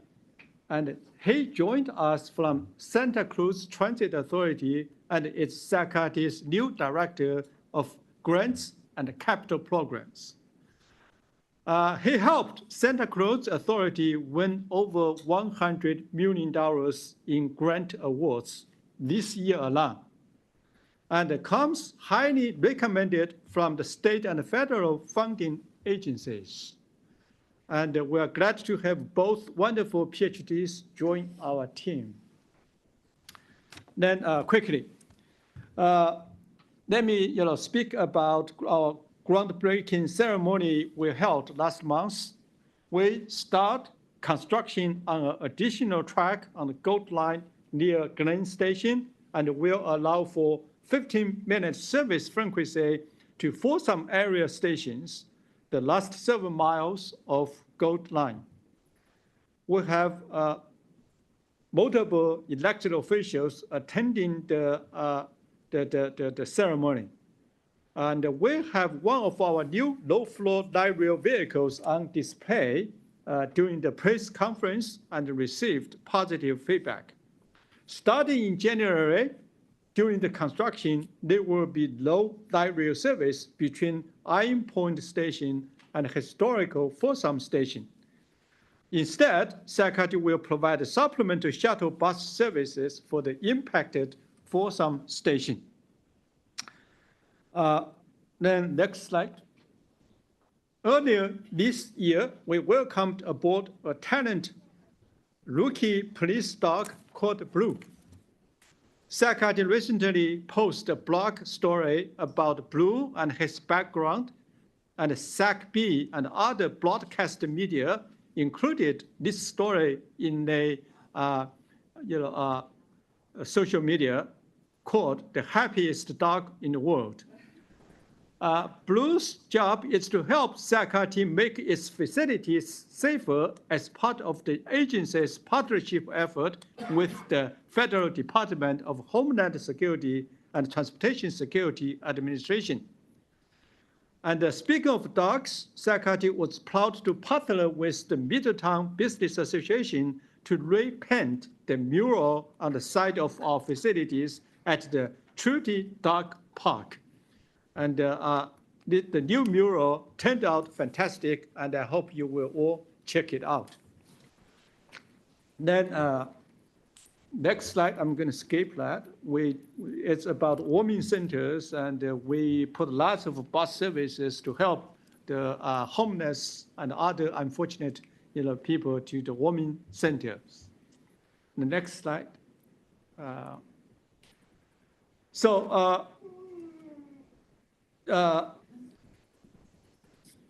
and he joined us from Santa Cruz Transit Authority and is Sacramento's new director of grants and capital programs. He helped Santa Cruz Authority win over $100 million in grant awards this year alone, and comes highly recommended from the state and federal funding agencies. And we're glad to have both wonderful PhDs join our team. Then quickly, let me speak about our groundbreaking ceremony we held last month. We start construction on an additional track on the Gold Line near Glen Station, and will allow for 15-minute service frequency to Folsom area stations, the last 7 miles of Gold Line. We have multiple elected officials attending the ceremony. And we have one of our new low-floor light rail vehicles on display during the press conference and received positive feedback. Starting in January, during the construction, there will be low light rail service between Iron Point Station and historical Folsom Station. Instead, Sacramento will provide supplemental shuttle bus services for the impacted Folsom Station. Then next slide. Earlier this year, we welcomed aboard a talent rookie police dog called Blue. Sacramento recently posted a blog story about Blue and his background, and SACB and other broadcast media included this story in the social media called the happiest dog in the world. Blue's job is to help Sacramento make its facilities safer as part of the agency's partnership effort with the Federal Department of Homeland Security and Transportation Security Administration. And speaking of dogs, Sacramento was proud to partner with the Middletown Business Association to repaint the mural on the side of our facilities at the Trudy Dog Park. And the new mural turned out fantastic, and I hope you will all check it out. Then next slide, I'm going to skip that. It's about warming centers, and we put lots of bus services to help the homeless and other unfortunate people to the warming centers. The next slide.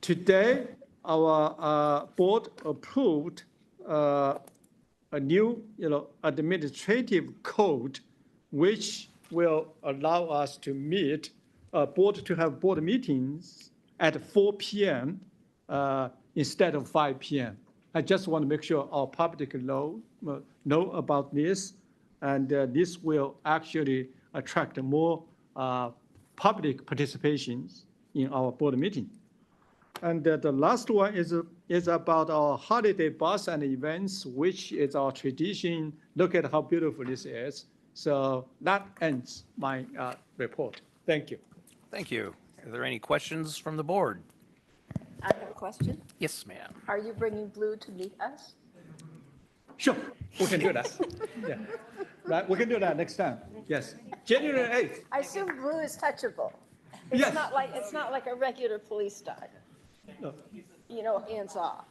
Today, our board approved a new administrative code which will allow us to have board meetings at 4 p.m. Instead of 5 p.m. I just want to make sure our public know about this, and this will actually attract more public participation in our board meeting. And the last one is about our holiday bus and events, which is our tradition. Look at how beautiful this is. So that ends my report. Thank you. Thank you. Are there any questions from the board? I have a question. Yes, ma'am. Are you bringing Blue to meet us? Sure, we can do that. Yeah. Right, we can do that next time. Yes, January 8th. I assume Blue is touchable. Yes. It's not like a regular police dog. No. You know, hands off.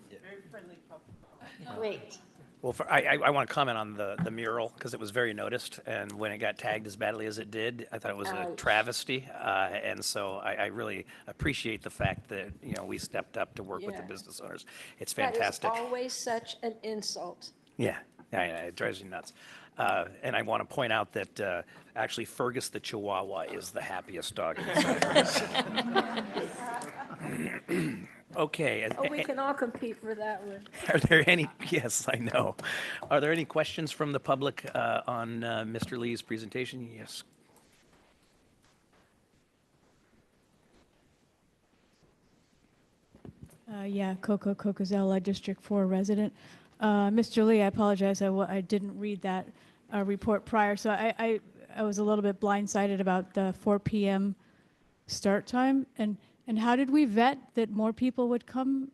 Great. Well, I want to comment on the mural because it was very noticed, and when it got tagged as badly as it did, I thought it was a Ouch. travesty. And so I really appreciate the fact that, we stepped up to work with the Yeah. business owners. It's fantastic. That is always such an insult. Yeah, it drives you nuts. And I want to point out that actually Fergus the Chihuahua is the happiest dog in the center. Okay. Oh, we can all compete for that one. Are there any, yes, I know. Are there any questions from the public on Mr. Lee's presentation? Yes. Yeah, Coco Cocozella, District 4 resident. Mr. Lee, I apologize, I didn't read that report prior, so I was a little bit blindsided about the 4 p.m. start time. And how did we vet that more people would come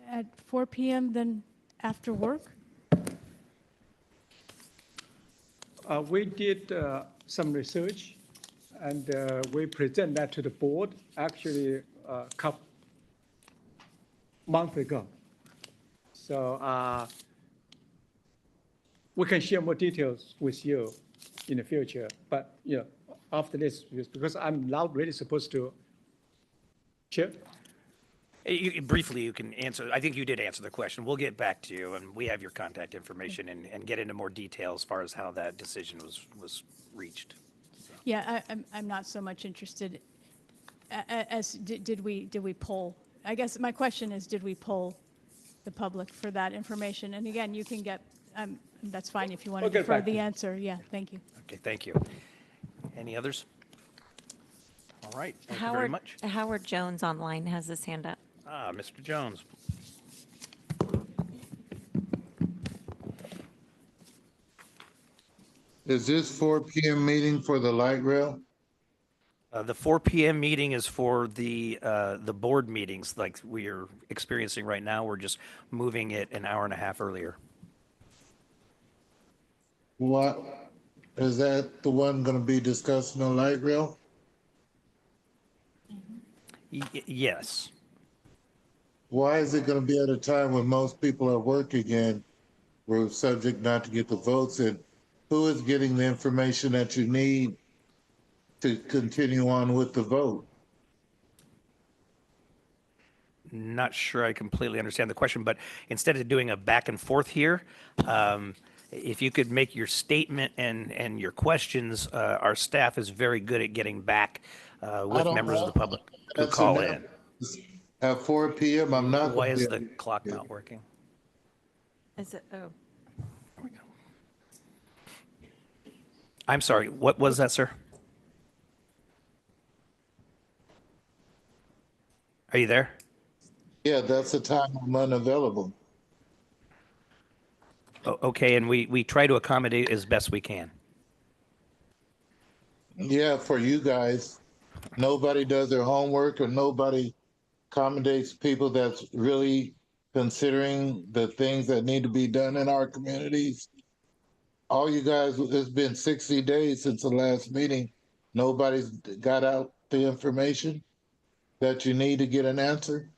at 4 p.m. than after work? We did some research, and we present that to the board actually a couple months ago. So we can share more details with you in the future. But after this, because I'm now really supposed to. Chair? Briefly, you can answer. I think you did answer the question. We'll get back to you, and we have your contact information and get into more detail as far as how that decision was reached. So. Yeah, I'm not so much interested as did we poll? I guess my question is, did we poll the public for that information? And again, you can get, that's fine if you want to defer the answer. Yeah, thank you. Okay, thank you. Any others? All right, thank you very much. Howard Jones online has his hand up. Mr. Jones. Is this 4 p.m. meeting for the light rail? The 4 p.m. meeting is for the board meetings like we are experiencing right now. We're just moving it an hour and a half earlier. What, is that the one going to be discussing the light rail? Yes. Why is it going to be at a time when most people are working and we're subject not to get the votes in? Who is getting the information that you need to continue on with the vote? Not sure I completely understand the question, but instead of doing a back and forth here, if you could make your statement and your questions, our staff is very good at getting back with members of the public who call in. At 4 p.m., I'm not. Why is the clock not working? Is it? Oh. I'm sorry, what was that, sir? Are you there? Yeah, that's the time I'm unavailable. Okay, and we try to accommodate as best we can. Yeah, for you guys, nobody does their homework or nobody accommodates people that's really considering the things that need to be done in our communities. All you guys, it's been 60 days since the last meeting. Nobody's got out the information that you need to get an answer.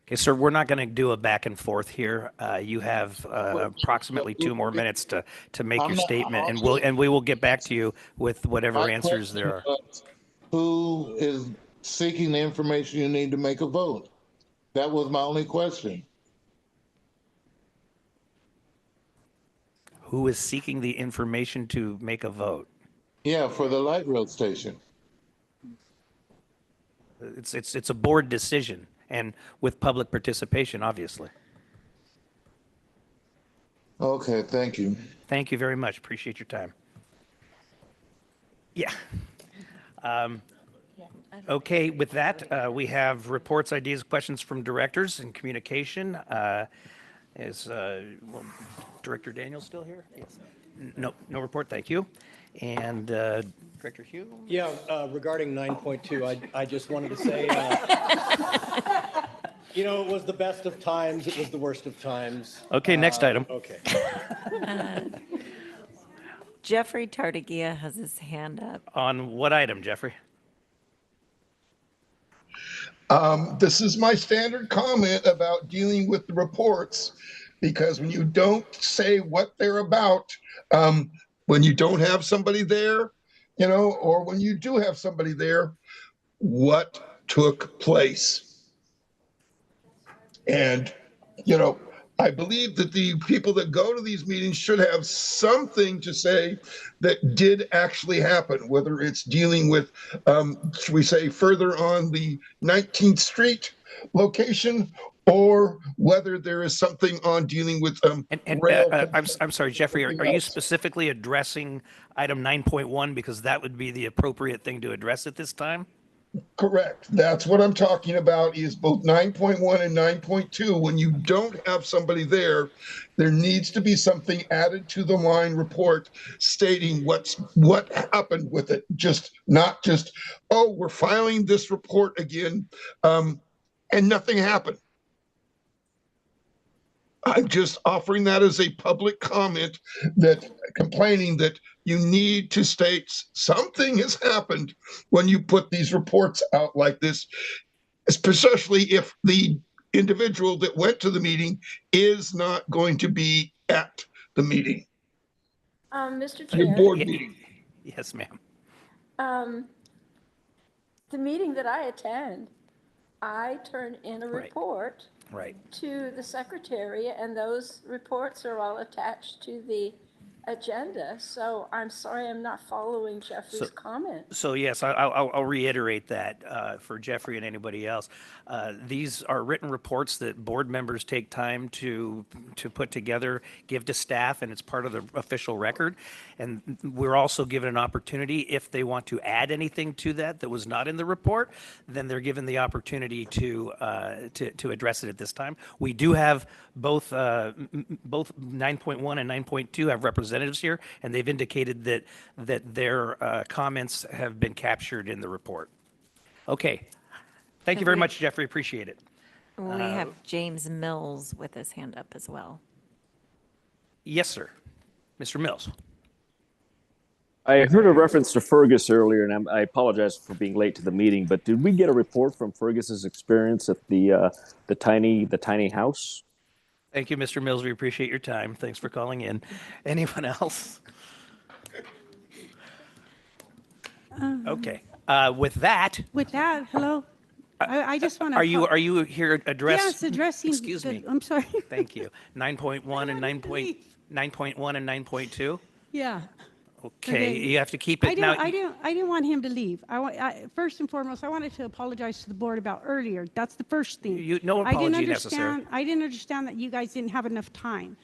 Okay, sir, we're not going to do a back and forth here. You have approximately 2 more minutes to make your statement, and we will get back to you with whatever answers there are. Who is seeking the information you need to make a vote? That was my only question. Who is seeking the information to make a vote? Yeah, for the light rail station. It's a board decision, and with public participation, obviously. Okay, thank you. Thank you very much. Appreciate your time. Yeah. Okay, with that, we have reports, ideas, questions from directors and communication. Well, Director Daniel still here? Yes. No, no report, thank you. And Director Hugh? Yeah, regarding 9.2, I just wanted to say, it was the best of times, it was the worst of times. Okay, next item. Okay. Jeffrey Tartagia has his hand up. On what item, Jeffrey? This is my standard comment about dealing with the reports, because when you don't say what they're about, when you don't have somebody there, or when you do have somebody there, what took place? And, I believe that the people that go to these meetings should have something to say that did actually happen, whether it's dealing with, should we say, further on the 19th Street location, or whether there is something on dealing with rail. I'm sorry, Jeffrey, are you specifically addressing item 9.1 because that would be the appropriate thing to address at this time? Correct. That's what I'm talking about, is both 9.1 and 9.2. When you don't have somebody there, there needs to be something added to the line report stating what happened with it. Not just, oh, we're filing this report again, and nothing happened. I'm just offering that as a public comment, that complaining that you need to state something has happened when you put these reports out like this, especially if the individual that went to the meeting is not going to be at the meeting. Mr. A Chair, board meeting. Yes, ma'am. the meeting that I attend, I turn in a report Right. to the secretary, and those reports are all attached to the agenda. So I'm sorry I'm not following Jeffrey's comment. So yes, I'll reiterate that for Jeffrey and anybody else. These are written reports that board members take time to put together, give to staff, and it's part of the official record. And we're also given an opportunity, if they want to add anything to that was not in the report, then they're given the opportunity to address it at this time. We do have both 9.1 and 9.2 have representatives here, and they've indicated that their comments have been captured in the report. Okay. Thank you very much, Jeffrey. Appreciate it. We have James Mills with his hand up as well. Yes, sir. Mr. Mills. I heard a reference to Fergus earlier, and I apologize for being late to the meeting, but did we get a report from Fergus's experience at the tiny house? Thank you, Mr. Mills. We appreciate your time. Thanks for calling in. Anyone else? Okay. With that, hello. I just want to. are you here address? Yes, addressing. Excuse me. I'm sorry. Thank you. 9.1 and 9.1 and 9.2. Yeah. Okay, you have to keep it now. I didn't want him to leave. First and foremost, I wanted to apologize to the board about earlier. That's the first thing. No apology necessary. I didn't understand that you guys didn't have enough time.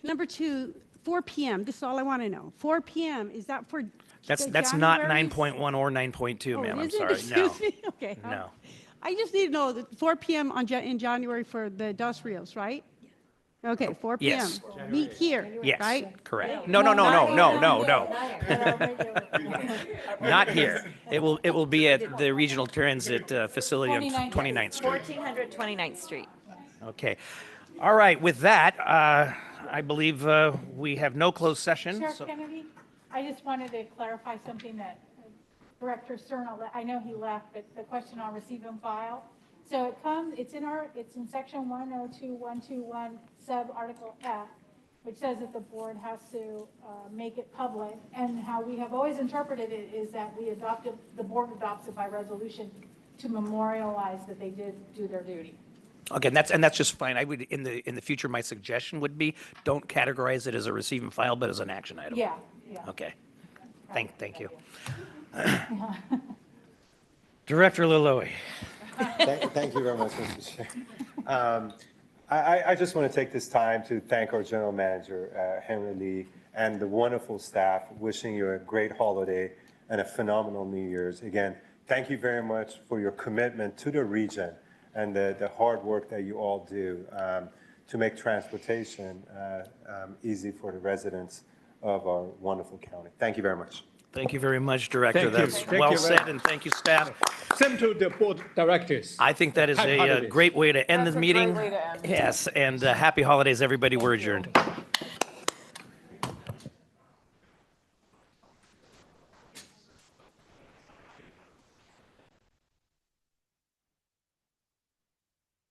Number two, 4 p.m. This is all I want to know. 4 p.m. Is that for? That's not 9.1 or 9.2, ma'am. I'm sorry. No. Excuse me. Okay. No. I just need to know that 4 p.m. in January for the industrials, right? Okay, 4 p.m. Yes. Meet here, Yes. right? Correct. No. Not here. It will be at the regional transit facility on 29th Street. 1400 29th Street. Okay. All right. With that, I believe we have no closed session. Chair Kennedy, I just wanted to clarify something that Director Cernal, I know he left, but the question on receive and file. So it's in section 102121 sub article F, which says that the board has to make it public. And how we have always interpreted it is that the board adopts it by resolution to memorialize that they did do their duty. Okay, and that's just fine. I would in the future. My suggestion would be don't categorize it as a receive and file, but as an action item. Yeah. Okay. Thank you. Director Lilloye. Thank you very much, Mr. Chair. I just want to take this time to thank our general manager, Henry Lee, and the wonderful staff, wishing you a great holiday and a phenomenal New Year's. Again, thank you very much for your commitment to the region and the hard work that you all do to make transportation easy for the residents of our wonderful county. Thank you very much. Thank you very much, Director. Thank you. That's Thank well you very said, and thank you, staff. Same to the board directors. I think that is Happy a holidays. great way to end That's the a great meeting. way to end. Yes, and happy holidays, everybody. We're adjourned.